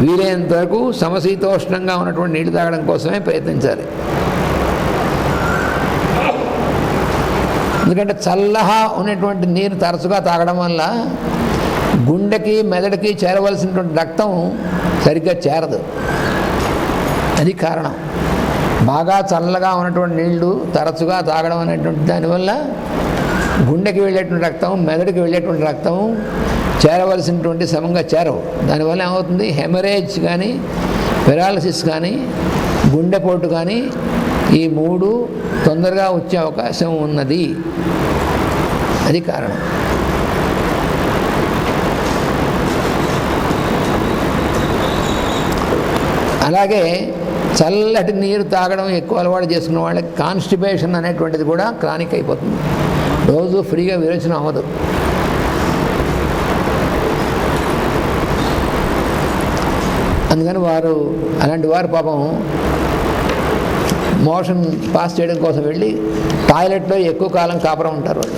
వీలైనంత వరకు సమశీతోష్ణంగా ఉన్నటువంటి నీళ్లు తాగడం కోసమే ప్రయత్నించాలి. ఎందుకంటే చల్లగా ఉన్నటువంటి నీరు తరచుగా తాగడం వల్ల గుండెకి మెదడుకి చేరవలసినటువంటి రక్తం సరిగ్గా చేరదు. అది కారణం. బాగా చల్లగా ఉన్నటువంటి నీళ్లు తరచుగా తాగడం అనేటువంటి దానివల్ల గుండెకి వెళ్ళేటువంటి రక్తం, మెదడుకి వెళ్ళేటువంటి రక్తం చేరవలసినటువంటి సమంగా చేరవు. దానివల్ల ఏమవుతుంది, హెమరేజ్ కానీ, పెరాలసిస్ కానీ, గుండెపోటు కానీ, ఈ 3 తొందరగా వచ్చే అవకాశం ఉన్నది. అది కారణం. అలాగే చల్లటి నీరు తాగడం ఎక్కువ అలవాటు చేసుకున్న వాళ్ళకి కాన్స్టిపేషన్ అనేటువంటిది కూడా క్రానిక్ అయిపోతుంది. రోజు ఫ్రీగా విరోచనం అవ్వదు. అందుకని అలాంటి వారు పాపం మోషన్ పాస్ చేయడం కోసం వెళ్ళి టాయిలెట్లో ఎక్కువ కాలం కాపురం ఉంటారు వాళ్ళు.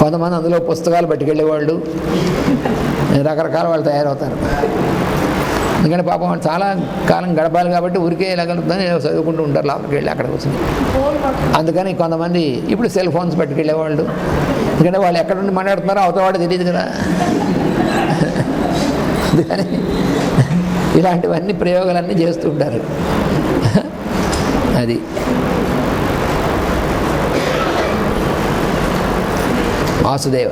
కొంతమంది అందులో పుస్తకాలు పట్టుకెళ్ళేవాళ్ళు, రకరకాల వాళ్ళు తయారవుతారు. ఎందుకంటే పాపం వాళ్ళు చాలా కాలం గడపాలి కాబట్టి ఊరికే వెళ్ళగలుగుతుందని చదువుకుంటూ ఉంటారు లోపలికి వెళ్ళి అక్కడ కూర్చొని. అందుకని కొంతమంది ఇప్పుడు సెల్ ఫోన్స్ పట్టుకెళ్ళేవాళ్ళు, ఎందుకంటే వాళ్ళు ఎక్కడ నుండి మాట్లాడుతున్నారో అవతల వాడు తెలియదు కదా. అందుకని ఇలాంటివన్నీ ప్రయోగాలన్నీ చేస్తూ ఉంటారు. అది వాసుదేవ.